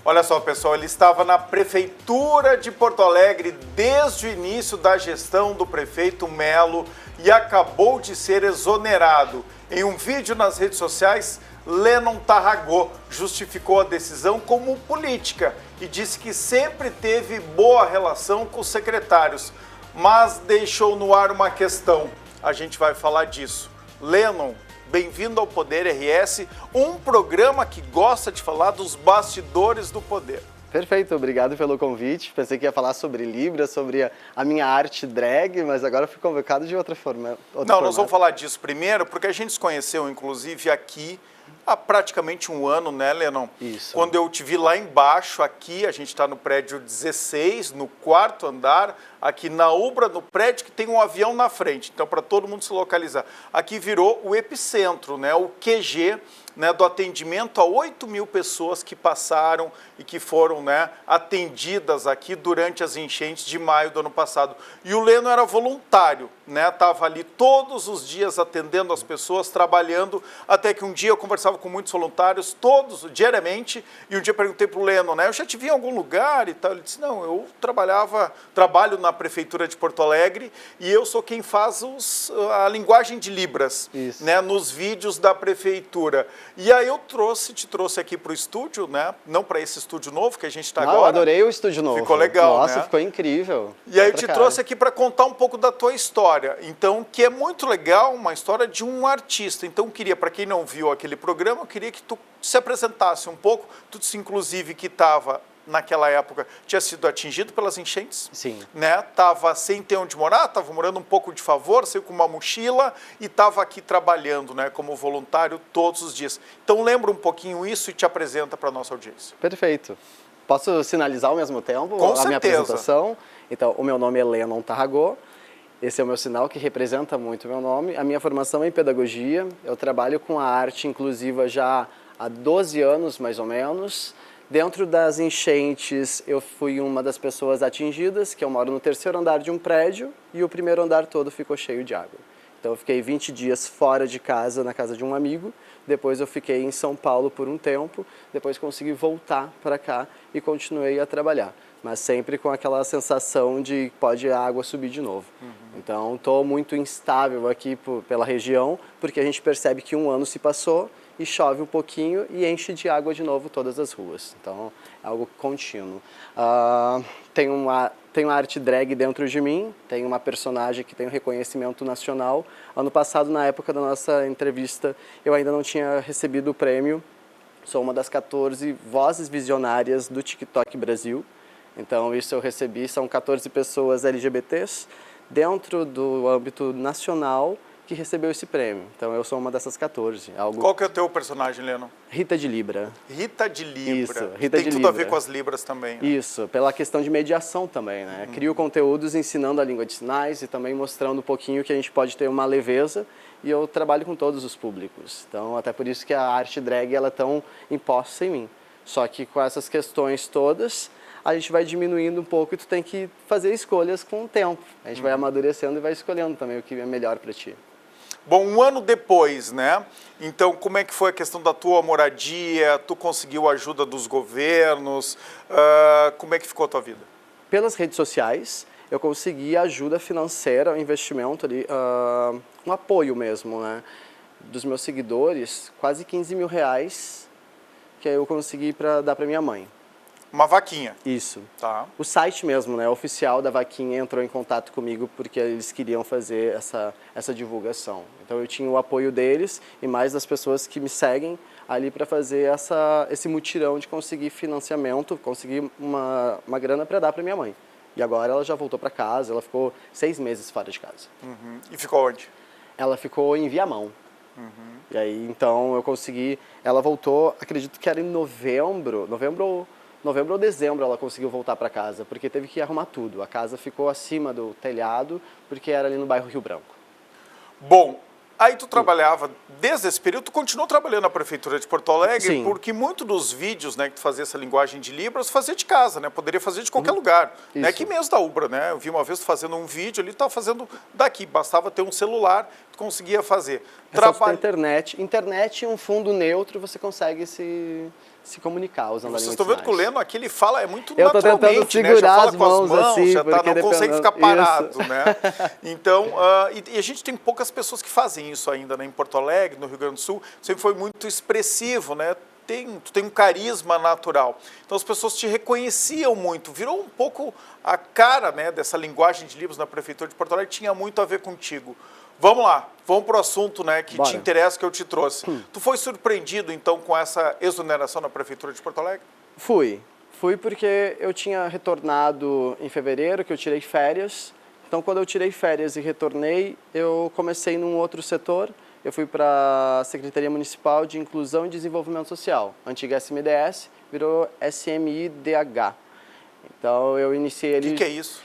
Olha só, pessoal, ele estava na Prefeitura de Porto Alegre desde o início da gestão do prefeito Melo e acabou de ser exonerado. Em um vídeo nas redes sociais, Lennon Tarragó justificou a decisão como política e disse que sempre teve boa relação com os secretários, mas deixou no ar uma questão. A gente vai falar disso. Lennon, bem-vindo ao Poder RS, um programa que gosta de falar dos bastidores do poder. Perfeito, obrigado pelo convite. Pensei que ia falar sobre Libra, sobre a minha arte drag, mas agora fui convocado de outra forma. Nós vamos falar disso primeiro, porque a gente se conheceu, inclusive, aqui há praticamente um ano, né, Lennon? Isso. Quando eu te vi lá embaixo, aqui, a gente está no prédio 16, no 4º andar, aqui na Ubra, no prédio que tem um avião na frente, então para todo mundo se localizar. Aqui virou o epicentro, né, o QG, né, do atendimento a 8.000 pessoas que passaram e que foram, né, atendidas aqui durante as enchentes de maio do ano passado. E o Lennon era voluntário, né, estava ali todos os dias atendendo as pessoas, trabalhando, até que um dia eu conversava com muitos voluntários, todos, diariamente, e um dia perguntei para o Lennon, né, eu já te vi em algum lugar e tal, ele disse, não, eu trabalho na Prefeitura de Porto Alegre e eu sou quem faz a linguagem de Libras, né, nos vídeos da Prefeitura. E aí eu te trouxe aqui para o estúdio, né? Não para esse estúdio novo que a gente está agora. Eu adorei o estúdio novo. Ficou legal, Nossa, né? Ficou incrível. E aí eu te trouxe aqui para contar um pouco da tua história. Então, que é muito legal, uma história de um artista. Então, eu queria, para quem não viu aquele programa, eu queria que tu se apresentasse um pouco. Tu disse, inclusive, que estava naquela época, tinha sido atingido pelas enchentes. Sim. Né? Tava sem ter onde morar, estava morando um pouco de favor, saiu com uma mochila e estava aqui trabalhando, né, como voluntário todos os dias. Então lembra um pouquinho isso e te apresenta para a nossa audiência. Perfeito. Posso sinalizar ao mesmo tempo Com a certeza. minha apresentação? Então, o meu nome é Lennon Tarragó. Esse é o meu sinal que representa muito o meu nome. A minha formação é em pedagogia. Eu trabalho com a arte inclusiva já há 12 anos, mais ou menos. Dentro das enchentes, eu fui uma das pessoas atingidas, que eu moro no 3º andar de um prédio e o 1º andar todo ficou cheio de água. Então eu fiquei 20 dias fora de casa, na casa de um amigo, depois eu fiquei em São Paulo por um tempo, depois consegui voltar para cá e continuei a trabalhar, mas sempre com aquela sensação de pode a água subir de novo. Então, estou muito instável aqui pela região, porque a gente percebe que um ano se passou e chove um pouquinho e enche de água de novo todas as ruas. Então, é algo contínuo. Tem uma arte drag dentro de mim, tem uma personagem que tem um reconhecimento nacional. Ano passado, na época da nossa entrevista, eu ainda não tinha recebido o prêmio. Sou uma das 14 vozes visionárias do TikTok Brasil. Então, isso eu recebi, são 14 pessoas LGBTs dentro do âmbito nacional que recebeu esse prêmio. Então, eu sou uma dessas 14. Qual que é o teu personagem, Leno? Rita de Libra. Rita de Libra. Isso, Rita Tem de tudo Libra. a ver com as Libras também, né? Isso, pela questão de mediação também, né? Crio conteúdos ensinando a língua de sinais e também mostrando um pouquinho que a gente pode ter uma leveza, e eu trabalho com todos os públicos. Então, até por isso que a arte drag ela é tão imposta em mim. Só que com essas questões todas, a gente vai diminuindo um pouco e tu tem que fazer escolhas com o tempo. A gente vai amadurecendo e vai escolhendo também o que é melhor para ti. Bom, um ano depois, né? Então, como é que foi a questão da tua moradia? Tu conseguiu a ajuda dos governos? Como é que ficou a tua vida? Pelas redes sociais, eu consegui ajuda financeira, um investimento ali, um apoio mesmo, né? Dos meus seguidores, quase 15 mil reais que eu consegui dar para minha mãe. Uma vaquinha. Isso. Tá. O site mesmo, né, oficial da vaquinha entrou em contato comigo porque eles queriam fazer essa divulgação. Então eu tinha o apoio deles e mais das pessoas que me seguem ali para fazer esse mutirão de conseguir financiamento, conseguir uma grana para dar para minha mãe. E agora ela já voltou para casa, ela ficou 6 meses fora de casa. E ficou onde? Ela ficou em Viamão. E aí então eu consegui, ela voltou, acredito que era em novembro ou dezembro ela conseguiu voltar para casa, porque teve que arrumar tudo. A casa ficou acima do telhado, porque era ali no bairro Rio Branco. Bom, aí tu trabalhava, desde esse período, tu continuou trabalhando na Prefeitura de Porto Alegre, Sim. porque muito dos vídeos, né, que tu fazia essa linguagem de Libras, fazia de casa, né? Poderia fazer de qualquer lugar. Né? Aqui mesmo da Ubra, né? Eu vi uma vez tu fazendo um vídeo ali, tu estava fazendo daqui, bastava ter um celular, tu conseguia fazer. Internet e um fundo neutro, você consegue se comunicar usando a língua de Vocês estão vendo que o Leno aqui, ele fala, é muito eu tô naturalmente, tentando segurar né? Já fala as com as mãos mãos, assim, já tá, porque não consegue ficar parado, isso. né? Então, e a gente tem poucas pessoas que fazem isso ainda, né? Em Porto Alegre, no Rio Grande do Sul, sempre foi muito expressivo, né? Tu tem um carisma natural. Então as pessoas te reconheciam muito, virou um pouco a cara, né, dessa linguagem de Libras na Prefeitura de Porto Alegre, tinha muito a ver contigo. Vamos lá, vamos para o assunto, né, que Bora. te interessa, que eu te trouxe. Tu foi surpreendido, então, com essa exoneração na Prefeitura de Porto Alegre? Fui porque eu tinha retornado em fevereiro, que eu tirei férias. Então, quando eu tirei férias e retornei, eu comecei num outro setor. Eu fui para a Secretaria Municipal de Inclusão e Desenvolvimento Social, antiga SMDS, virou SMIDH. Então, eu iniciei ali... O que é isso?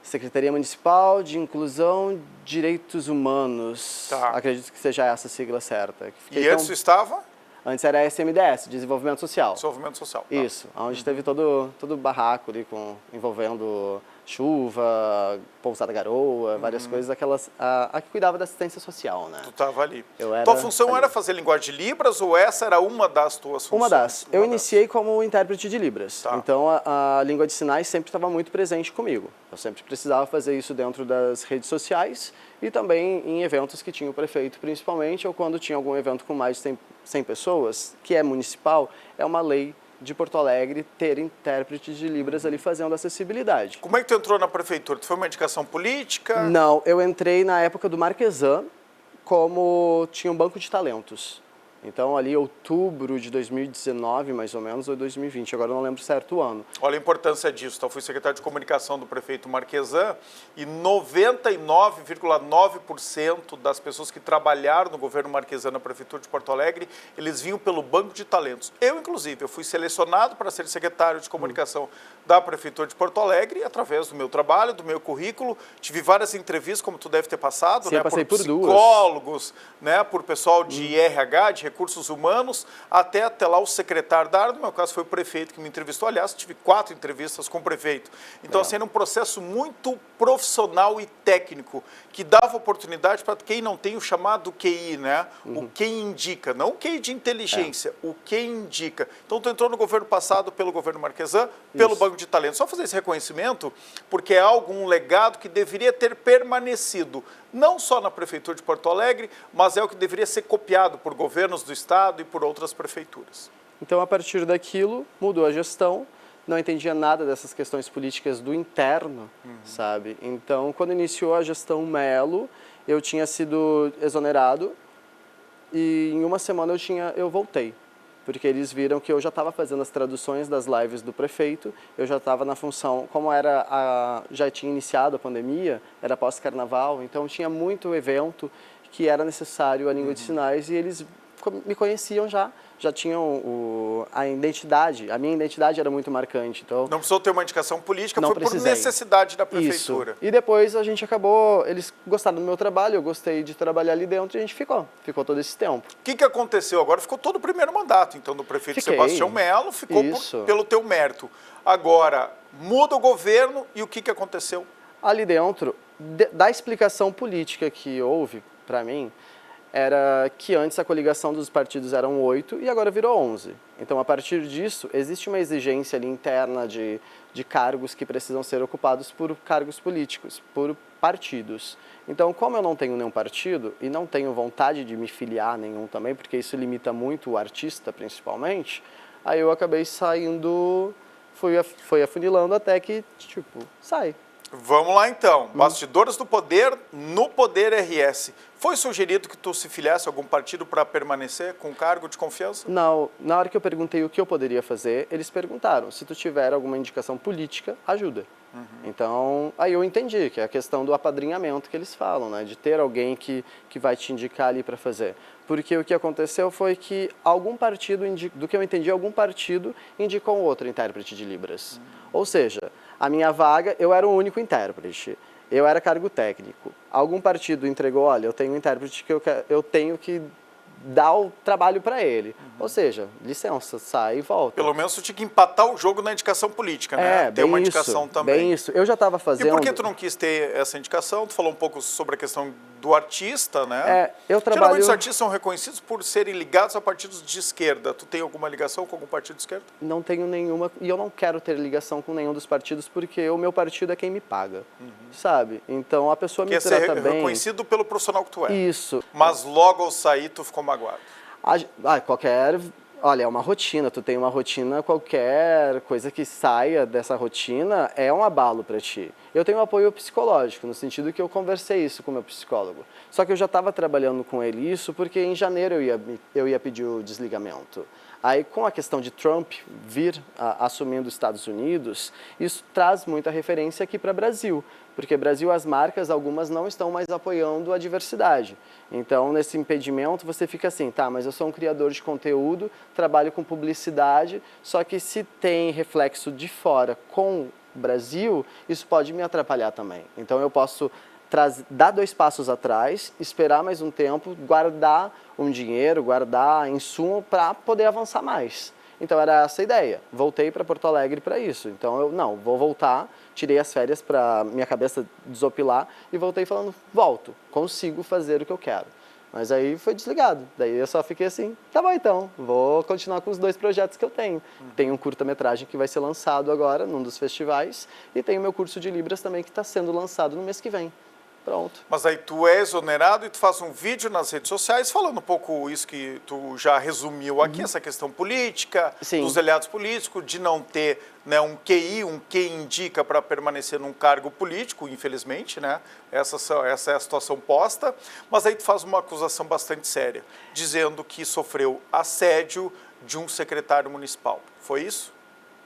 Secretaria Municipal de Inclusão e Direitos Humanos. Tá. Acredito que seja essa a sigla certa. E antes tu estava? Antes era SMDS, Desenvolvimento Social. Desenvolvimento Social. Tá. Isso, onde teve todo barraco ali envolvendo chuva, pousada garoa, várias coisas, a que cuidava da assistência social, né? Tu estava ali. Tua função era fazer linguagem de Libras ou essa era uma das tuas funções? Uma das. Eu iniciei como intérprete de Libras. Tá. Então, a língua de sinais sempre estava muito presente comigo. Eu sempre precisava fazer isso dentro das redes sociais e também em eventos que tinha o prefeito, principalmente, ou quando tinha algum evento com mais de 100 pessoas, que é municipal, é uma lei de Porto Alegre ter intérpretes de Libras ali fazendo acessibilidade. Como é que tu entrou na prefeitura? Tu foi uma indicação política? Não, eu entrei na época do Marquesan, como tinha um banco de talentos. Então, ali, outubro de 2019, mais ou menos, ou 2020, agora eu não lembro certo o ano. Olha a importância disso. Então, fui secretário de comunicação do prefeito Marquesan e 99,9% das pessoas que trabalharam no governo Marquesan na prefeitura de Porto Alegre, eles vinham pelo banco de talentos. Eu, inclusive, eu fui selecionado para ser secretário de comunicação da prefeitura de Porto Alegre através do meu trabalho, do meu currículo. Tive várias entrevistas, como tu deve ter passado, Sim, né, eu passei por psicólogos, né, por pessoal de RH, de recursos humanos, até lá o secretário da área, no meu caso foi o prefeito que me entrevistou, aliás, tive 4 entrevistas com o prefeito. Então, assim, era um processo muito profissional e técnico, que dava oportunidade para quem não tem o chamado QI, né? O quem indica, não o QI de inteligência, o quem indica. Então, tu entrou no governo passado pelo governo Marquesan, pelo Banco de Talentos. Só fazer esse reconhecimento, porque é algo, um legado que deveria ter permanecido, não só na Prefeitura de Porto Alegre, mas é o que deveria ser copiado por governos do Estado e por outras prefeituras. Então, a partir daquilo, mudou a gestão, não entendia nada dessas questões políticas do interno, sabe? Então, quando iniciou a gestão Melo, eu tinha sido exonerado e em uma semana eu voltei. Porque eles viram que eu já estava fazendo as traduções das lives do prefeito, eu já estava na função, como já tinha iniciado a pandemia, era pós-carnaval, então tinha muito evento que era necessário a língua de sinais e eles me conheciam já tinham a identidade, a minha identidade era muito marcante. Então, não precisou ter uma indicação política, não foi precisei. por necessidade da prefeitura. Isso. E depois a gente acabou, eles gostaram do meu trabalho, eu gostei de trabalhar ali dentro e a gente ficou todo esse tempo. O que aconteceu agora? Ficou todo o primeiro mandato, então, do prefeito Sebastião Melo, ficou pelo teu mérito. Agora, muda o governo e o que aconteceu? Ali dentro, da explicação política que houve para mim, era que antes a coligação dos partidos eram 8 e agora virou 11. Então, a partir disso, existe uma exigência ali interna de cargos que precisam ser ocupados por cargos políticos, por partidos. Então, como eu não tenho nenhum partido e não tenho vontade de me filiar a nenhum também, porque isso limita muito o artista, principalmente, aí eu acabei saindo, fui afunilando até que, sai. Vamos lá então, Bastidores do Poder no Poder RS. Foi sugerido que tu se filiasse a algum partido para permanecer com cargo de confiança? Não, na hora que eu perguntei o que eu poderia fazer, eles perguntaram, se tu tiver alguma indicação política, ajuda. Então, aí eu entendi que é a questão do apadrinhamento que eles falam, né? De ter alguém que vai te indicar ali para fazer. Porque o que aconteceu foi que algum partido, do que eu entendi, algum partido indicou outro intérprete de Libras. Ou seja, a minha vaga, eu era o único intérprete. Eu era cargo técnico. Algum partido entregou, olha, eu tenho um intérprete que eu tenho que dar o trabalho para ele. Ou seja, licença, sai e volta. Pelo menos tu tinha que empatar o jogo na indicação política, né? Ter uma indicação também. Bem isso. Eu já estava fazendo... E por que tu não quis ter essa indicação? Tu falou um pouco sobre a questão do artista, né? Geralmente os artistas são reconhecidos por serem ligados a partidos de esquerda. Tu tem alguma ligação com algum partido de esquerda? Não tenho nenhuma, e eu não quero ter ligação com nenhum dos partidos, porque o meu partido é quem me paga, sabe? Então a pessoa me trata bem... reconhecido pelo profissional que tu é. Isso. Mas logo ao sair tu ficou magoado. Olha, é uma rotina, tu tem uma rotina, qualquer coisa que saia dessa rotina é um abalo para ti. Eu tenho um apoio psicológico, no sentido que eu conversei isso com o meu psicólogo. Só que eu já estava trabalhando com ele isso porque em janeiro eu ia pedir o desligamento. Aí, com a questão de Trump vir assumindo os Estados Unidos, isso traz muita referência aqui para o Brasil. Porque Brasil, as marcas, algumas não estão mais apoiando a diversidade. Então, nesse impedimento, você fica assim, tá, mas eu sou um criador de conteúdo, trabalho com publicidade, só que se tem reflexo de fora com o Brasil, isso pode me atrapalhar também. Então, eu posso dar 2 passos atrás, esperar mais um tempo, guardar um dinheiro, guardar insumo para poder avançar mais. Então, era essa a ideia. Voltei para Porto Alegre para isso. Então, eu vou voltar, tirei as férias para minha cabeça desopilar e voltei falando, volto, consigo fazer o que eu quero. Mas aí foi desligado. Daí eu só fiquei assim, tá bom então, vou continuar com os 2 projetos que eu tenho. Tenho um curta-metragem que vai ser lançado agora num dos festivais e tenho meu curso de Libras também que está sendo lançado no mês que vem. Pronto. Mas aí tu é exonerado e tu faz um vídeo nas redes sociais falando um pouco isso que tu já resumiu aqui, essa questão política, dos aliados políticos, de não ter, né, um QI, um quem indica para permanecer num cargo político, infelizmente, né? Essa é a situação posta. Mas aí tu faz uma acusação bastante séria, dizendo que sofreu assédio de um secretário municipal. Foi isso?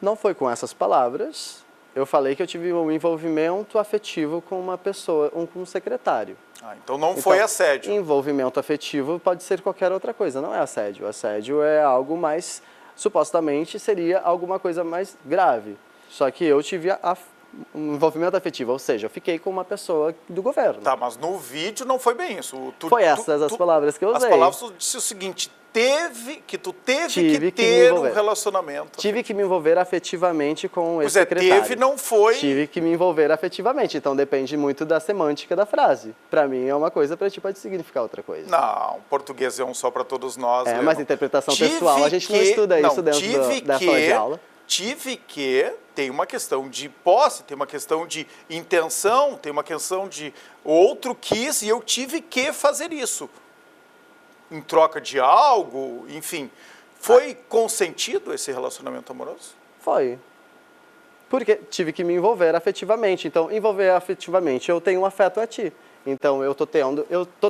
Não foi com essas palavras. Eu falei que eu tive um envolvimento afetivo com uma pessoa, com um secretário. Então não foi assédio. Envolvimento afetivo pode ser qualquer outra coisa, não é assédio. Assédio é algo mais, supostamente seria alguma coisa mais grave. Só que eu tive um envolvimento afetivo, ou seja, eu fiquei com uma pessoa do governo. Tá, mas no vídeo não foi bem isso. Foi essas as palavras que eu usei. As palavras, tu disse o seguinte, tu teve Tive que que me ter um envolver. relacionamento. Tive que me envolver afetivamente com Pois esse secretário. teve, não foi. Tive que me envolver afetivamente, então depende muito da semântica da frase. Para mim é uma coisa, para ti pode significar outra coisa. Não, português é um só para todos nós. É, Leon. mas interpretação textual, a gente não estuda isso dentro da sala de aula. Tem uma questão de posse, tem uma questão de intenção, tem uma questão de outro quis e eu tive que fazer isso. Em troca de algo, enfim. Foi consentido esse relacionamento amoroso? Foi. Porque tive que me envolver afetivamente. Então, envolver afetivamente, eu tenho um afeto a ti. Então, eu tô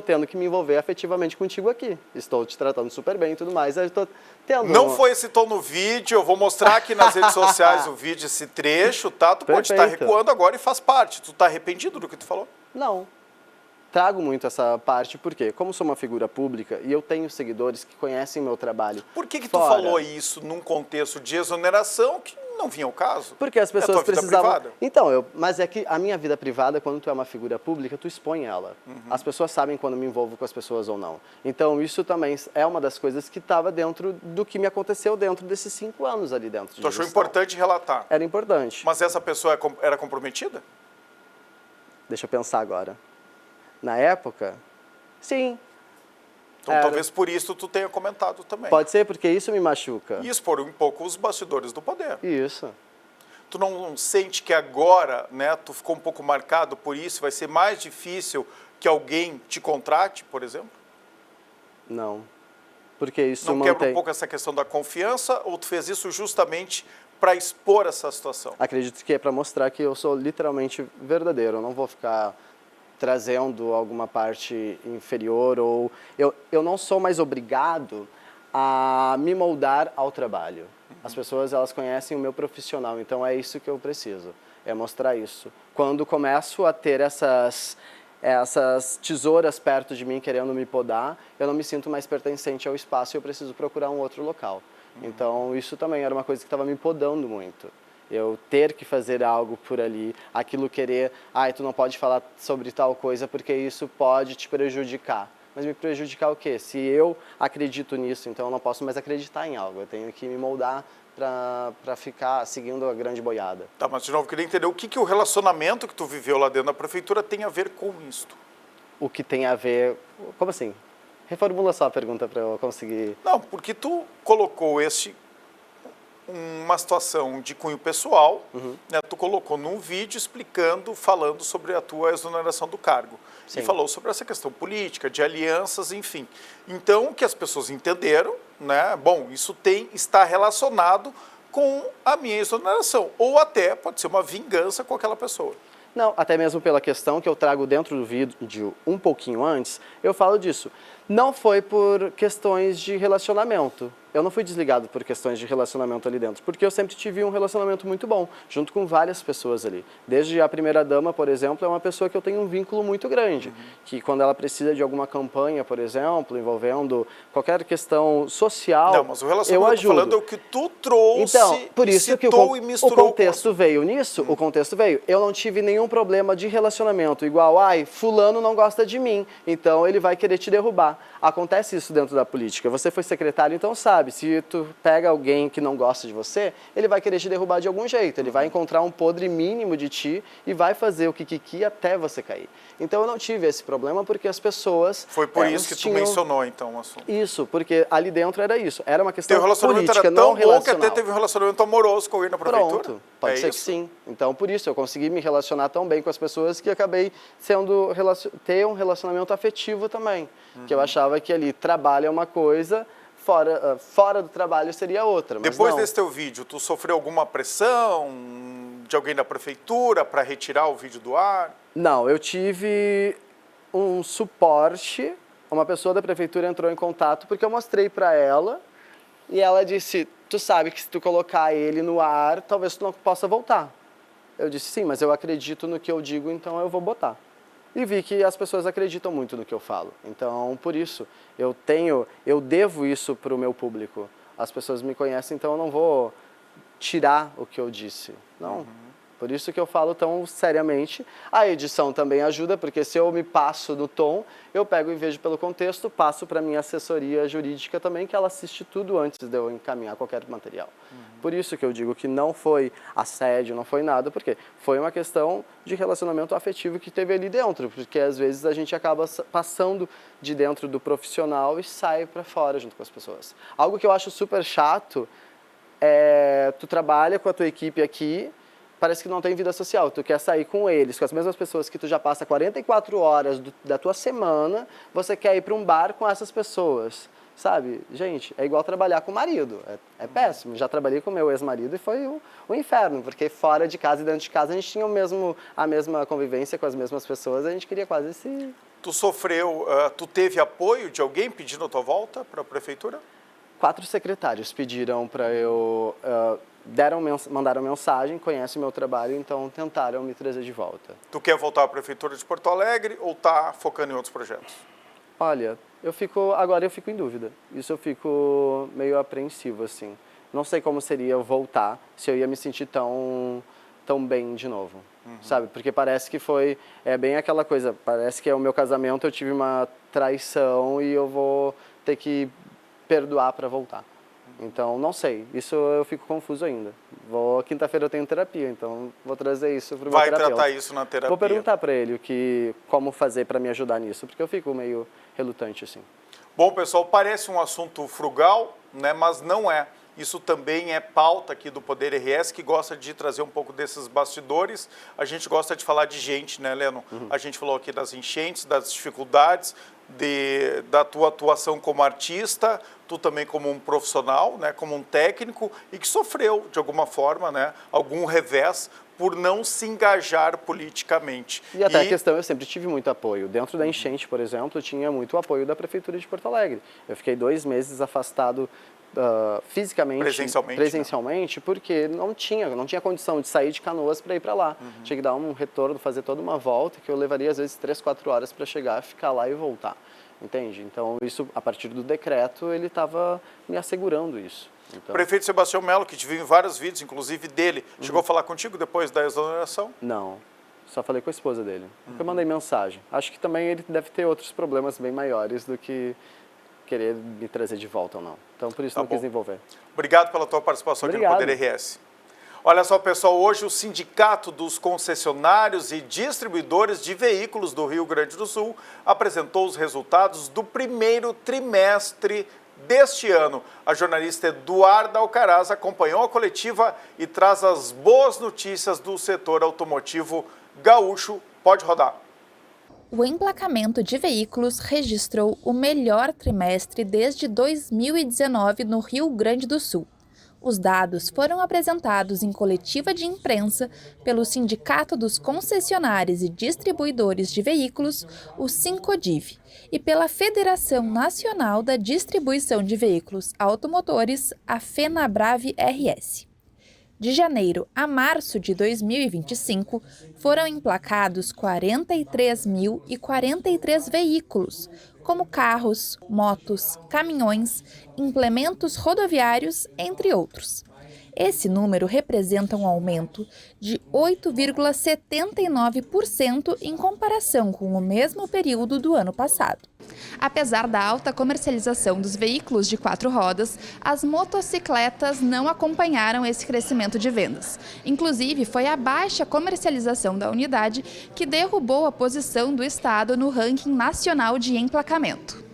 tendo que me envolver afetivamente contigo aqui. Estou te tratando super bem e tudo mais. Eu tô tendo Não foi esse tom no vídeo, eu vou mostrar aqui nas redes sociais o vídeo, esse trecho, tá? Tu pode estar Perfeito. recuando agora e faz parte. Tu tá arrependido do que tu falou? Não. Trago muito essa parte, porque como sou uma figura pública e eu tenho seguidores que conhecem meu trabalho. Por que tu fora, falou isso num contexto de exoneração que não vinha ao caso? Porque as pessoas tua vida precisavam. privada. Então, mas é que a minha vida privada, quando tu é uma figura pública, tu expõe ela. As pessoas sabem quando me envolvo com as pessoas ou não. Então, isso também é uma das coisas que estava dentro do que me aconteceu dentro desses 5 anos ali dentro de Tu achou gestão. importante relatar? Era importante. Mas essa pessoa era comprometida? Deixa eu pensar agora. Na época, sim. Então Era. talvez por isso tu tenha comentado também. Pode ser, porque isso me machuca. E expor um pouco os bastidores do poder. Isso. Tu não sente que agora, né, tu ficou um pouco marcado por isso, vai ser mais difícil que alguém te contrate, por exemplo? Não. Porque isso Não mantém... quebra um pouco essa questão da confiança ou tu fez isso justamente para expor essa situação? Acredito que é para mostrar que eu sou literalmente verdadeiro. Eu não vou ficar trazendo alguma parte inferior ou... Eu não sou mais obrigado a me moldar ao trabalho. As pessoas, elas conhecem o meu profissional, então é isso que eu preciso, é mostrar isso. Quando começo a ter essas tesouras perto de mim querendo me podar, eu não me sinto mais pertencente ao espaço e eu preciso procurar um outro local. Então, isso também era uma coisa que estava me podando muito. Eu ter que fazer algo por ali, aquilo querer, tu não pode falar sobre tal coisa porque isso pode te prejudicar. Mas me prejudicar o quê? Se eu acredito nisso, então eu não posso mais acreditar em algo. Eu tenho que me moldar para ficar seguindo a grande boiada. Tá, mas de novo, eu queria entender o que o relacionamento que tu viveu lá dentro da prefeitura tem a ver com isto? O que tem a ver... Como assim? Reformula só a pergunta para eu conseguir... Não, porque tu colocou uma situação de cunho pessoal, né? Tu colocou num vídeo explicando, falando sobre a tua exoneração do cargo. Sim. E falou sobre essa questão política, de alianças, enfim. Então, o que as pessoas entenderam, né? Bom, isso está relacionado com a minha exoneração. Ou até pode ser uma vingança com aquela pessoa. Não, até mesmo pela questão que eu trago dentro do vídeo um pouquinho antes, eu falo disso. Não foi por questões de relacionamento. Eu não fui desligado por questões de relacionamento ali dentro, porque eu sempre tive um relacionamento muito bom, junto com várias pessoas ali. Desde a primeira-dama, por exemplo, é uma pessoa que eu tenho um vínculo muito grande, que quando ela precisa de alguma campanha, por exemplo, envolvendo qualquer questão social, não, mas o relacionamento eu que eu ajudo. tô falando é o que tu trouxe, então, por isso que e misturou o contexto veio nisso, o contexto veio. Eu não tive nenhum problema de relacionamento, igual, fulano não gosta de mim, então ele vai querer te derrubar. Acontece isso dentro da política. Você foi secretário, então sabe, se tu pega alguém que não gosta de você, ele vai querer te derrubar de algum jeito, ele vai encontrar um podre mínimo de ti e vai fazer o kikiki até você cair. Então eu não tive esse problema porque as pessoas... Foi por isso que tu mencionou, então, o assunto. Isso, porque ali dentro era isso, era uma questão Teu relacionamento política, era tão não bom relacional. que até teve um relacionamento amoroso com alguém na prefeitura? Pronto, pode ser que sim. Então, por isso, eu consegui me relacionar tão bem com as pessoas que acabei ter um relacionamento afetivo também. Que eu achava que ali trabalho é uma coisa, fora do trabalho seria outra. Mas depois não. desse teu vídeo, tu sofreu alguma pressão de alguém da prefeitura para retirar o vídeo do ar? Não, eu tive um suporte, uma pessoa da prefeitura entrou em contato porque eu mostrei para ela e ela disse, tu sabe que se tu colocar ele no ar, talvez tu não possa voltar. Eu disse, sim, mas eu acredito no que eu digo, então eu vou botar. E vi que as pessoas acreditam muito no que eu falo. Então, por isso, eu devo isso para o meu público. As pessoas me conhecem, então eu não vou tirar o que eu disse. Não. Por isso que eu falo tão seriamente. A edição também ajuda, porque se eu me passo no tom, eu pego e vejo pelo contexto, passo para minha assessoria jurídica também, que ela assiste tudo antes de eu encaminhar qualquer material. Por isso que eu digo que não foi assédio, não foi nada, porque foi uma questão de relacionamento afetivo que teve ali dentro, porque às vezes a gente acaba passando de dentro do profissional e sai para fora junto com as pessoas. Algo que eu acho super chato é tu trabalha com a tua equipe aqui, parece que não tem vida social, tu quer sair com eles, com as mesmas pessoas que tu já passa 44 horas da tua semana, você quer ir para um bar com essas pessoas, sabe? Gente, é igual trabalhar com o marido, é péssimo. Já trabalhei com o meu ex-marido e foi o inferno, porque fora de casa e dentro de casa a gente tinha a mesma convivência com as mesmas pessoas, a gente queria quase se... Tu sofreu, tu teve apoio de alguém pedindo a tua volta para a prefeitura? 4 secretários pediram para eu... mandaram mensagem, conhecem o meu trabalho, então tentaram me trazer de volta. Tu quer voltar à Prefeitura de Porto Alegre ou tá focando em outros projetos? Olha, agora eu fico em dúvida. Isso eu fico meio apreensivo, assim. Não sei como seria eu voltar, se eu ia me sentir tão bem de novo, sabe? Porque parece que bem aquela coisa, parece que é o meu casamento, eu tive uma traição e eu vou ter que perdoar para voltar. Então, não sei, isso eu fico confuso ainda. Quinta-feira eu tenho terapia, então vou trazer isso para o meu terapeuta. Vai tratar isso na terapia? Vou perguntar para ele como fazer para me ajudar nisso, porque eu fico meio relutante assim. Bom, pessoal, parece um assunto frugal, né, mas não é. Isso também é pauta aqui do Poder RS, que gosta de trazer um pouco desses bastidores. A gente gosta de falar de gente, né, Leno? A gente falou aqui das enchentes, das dificuldades, da tua atuação como artista, tu também como um profissional, né, como um técnico, e que sofreu, de alguma forma, né, algum revés por não se engajar politicamente. E até a questão, eu sempre tive muito apoio. Dentro da enchente, por exemplo, tinha muito apoio da Prefeitura de Porto Alegre. Eu fiquei 2 meses afastado fisicamente, presencialmente, porque não tinha condição de sair de Canoas para ir para lá. Tinha que dar um retorno, fazer toda uma volta, que eu levaria às vezes 3, 4 horas para chegar, ficar lá e voltar. Entende? Então, isso, a partir do decreto, ele estava me assegurando isso. Então... O prefeito Sebastião Melo, que te viu em vários vídeos, inclusive dele, chegou a falar contigo depois da exoneração? Não, só falei com a esposa dele. Eu mandei mensagem. Acho que também ele deve ter outros problemas bem maiores do que querer me trazer de volta ou não. Então, por isso não quis envolver. Obrigado pela tua participação aqui no Poder RS. Olha só, pessoal, hoje o Sindicato dos Concessionários e Distribuidores de Veículos do Rio Grande do Sul apresentou os resultados do primeiro trimestre deste ano. A jornalista Eduarda Alcaraz acompanhou a coletiva e traz as boas notícias do setor automotivo gaúcho. Pode rodar. O emplacamento de veículos registrou o melhor trimestre desde 2019 no Rio Grande do Sul. Os dados foram apresentados em coletiva de imprensa pelo Sindicato dos Concessionários e Distribuidores de Veículos, o Sincodiv, e pela Federação Nacional da Distribuição de Veículos Automotores, a FenaBrave RS. De janeiro a março de 2025, foram emplacados 43.043 veículos, como carros, motos, caminhões, implementos rodoviários, entre outros. Esse número representa um aumento de 8,79% em comparação com o mesmo período do ano passado. Apesar da alta comercialização dos veículos de 4 rodas, as motocicletas não acompanharam esse crescimento de vendas. Inclusive, foi a baixa comercialização da unidade que derrubou a posição do estado no ranking nacional de emplacamento.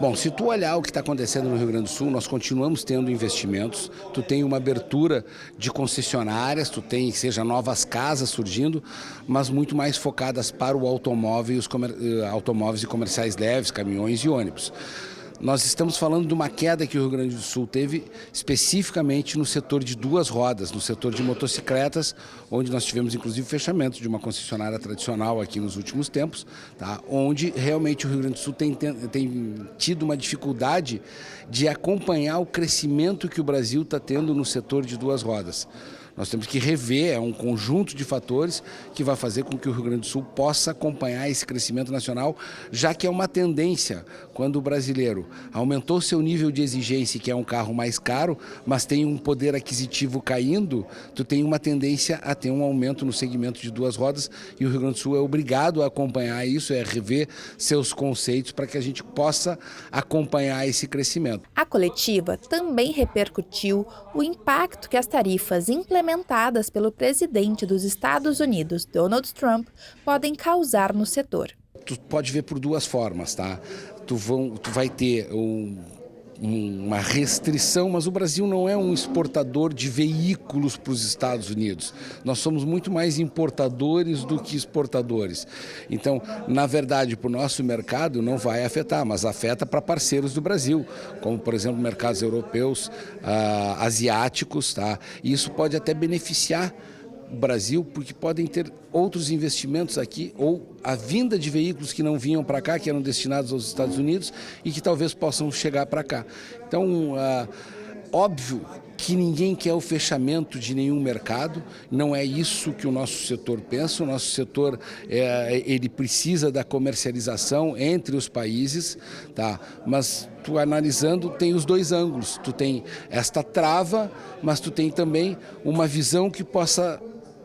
Bom, se tu olhar o que está acontecendo no Rio Grande do Sul, nós continuamos tendo investimentos, tu tem uma abertura de concessionárias, tu tem, seja novas casas surgindo, mas muito mais focadas para o automóvel e os automóveis e comerciais leves, caminhões e ônibus. Nós estamos falando de uma queda que o Rio Grande do Sul teve especificamente no setor de 2 rodas, no setor de motocicletas, onde nós tivemos inclusive fechamento de uma concessionária tradicional aqui nos últimos tempos, tá? Onde realmente o Rio Grande do Sul tem tido uma dificuldade de acompanhar o crescimento que o Brasil está tendo no setor de 2 rodas. Nós temos que rever, é um conjunto de fatores que vai fazer com que o Rio Grande do Sul possa acompanhar esse crescimento nacional, já que é uma tendência. Quando o brasileiro aumentou seu nível de exigência, que é um carro mais caro, mas tem um poder aquisitivo caindo, tu tem uma tendência a ter um aumento no segmento de duas rodas, e o Rio Grande do Sul é obrigado a acompanhar isso, é rever seus conceitos para que a gente possa acompanhar esse crescimento. A coletiva também repercutiu o impacto que as tarifas implementadas pelo presidente dos Estados Unidos, Donald Trump, podem causar no setor. Tu pode ver por duas formas, tá? Tu vai ter uma restrição, mas o Brasil não é um exportador de veículos para os Estados Unidos. Nós somos muito mais importadores do que exportadores. Então, na verdade, para o nosso mercado não vai afetar, mas afeta para parceiros do Brasil, como, por exemplo, mercados europeus, asiáticos, tá? E isso pode até beneficiar o Brasil, porque podem ter outros investimentos aqui, ou a vinda de veículos que não vinham para cá, que eram destinados aos Estados Unidos e que talvez possam chegar para cá. Então, óbvio que ninguém quer o fechamento de nenhum mercado, não é isso que o nosso setor pensa. O nosso setor ele precisa da comercialização entre os países, tá? Mas tu analisando tem os dois ângulos, tu tem esta trava, mas tu tem também uma visão que possa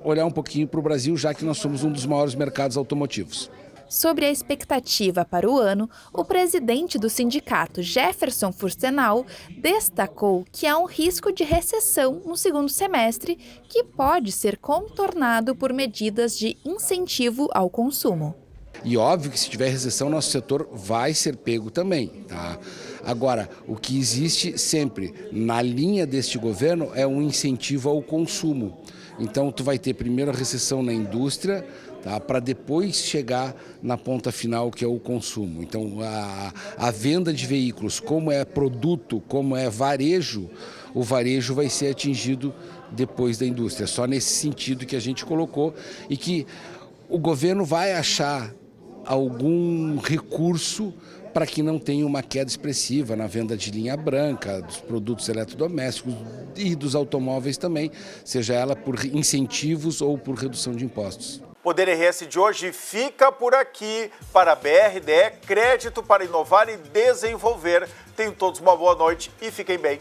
olhar um pouquinho para o Brasil, já que nós somos um dos maiores mercados automotivos. Sobre a expectativa para o ano, o presidente do sindicato, Jefferson Furstenau, destacou que há um risco de recessão no segundo semestre, que pode ser contornado por medidas de incentivo ao consumo. E óbvio que se tiver recessão, nosso setor vai ser pego também, tá? Agora, o que existe sempre na linha deste governo é um incentivo ao consumo. Então, tu vai ter primeiro a recessão na indústria, tá, para depois chegar na ponta final, que é o consumo. Então, a venda de veículos, como é produto, como é varejo, o varejo vai ser atingido depois da indústria. Só nesse sentido que a gente colocou, e que o governo vai achar algum recurso para que não tenha uma queda expressiva na venda de linha branca, dos produtos eletrodomésticos e dos automóveis também, seja ela por incentivos ou por redução de impostos. Poder RS de hoje fica por aqui. Para a BRDE, crédito para inovar e desenvolver. Tenham todos uma boa noite e fiquem bem.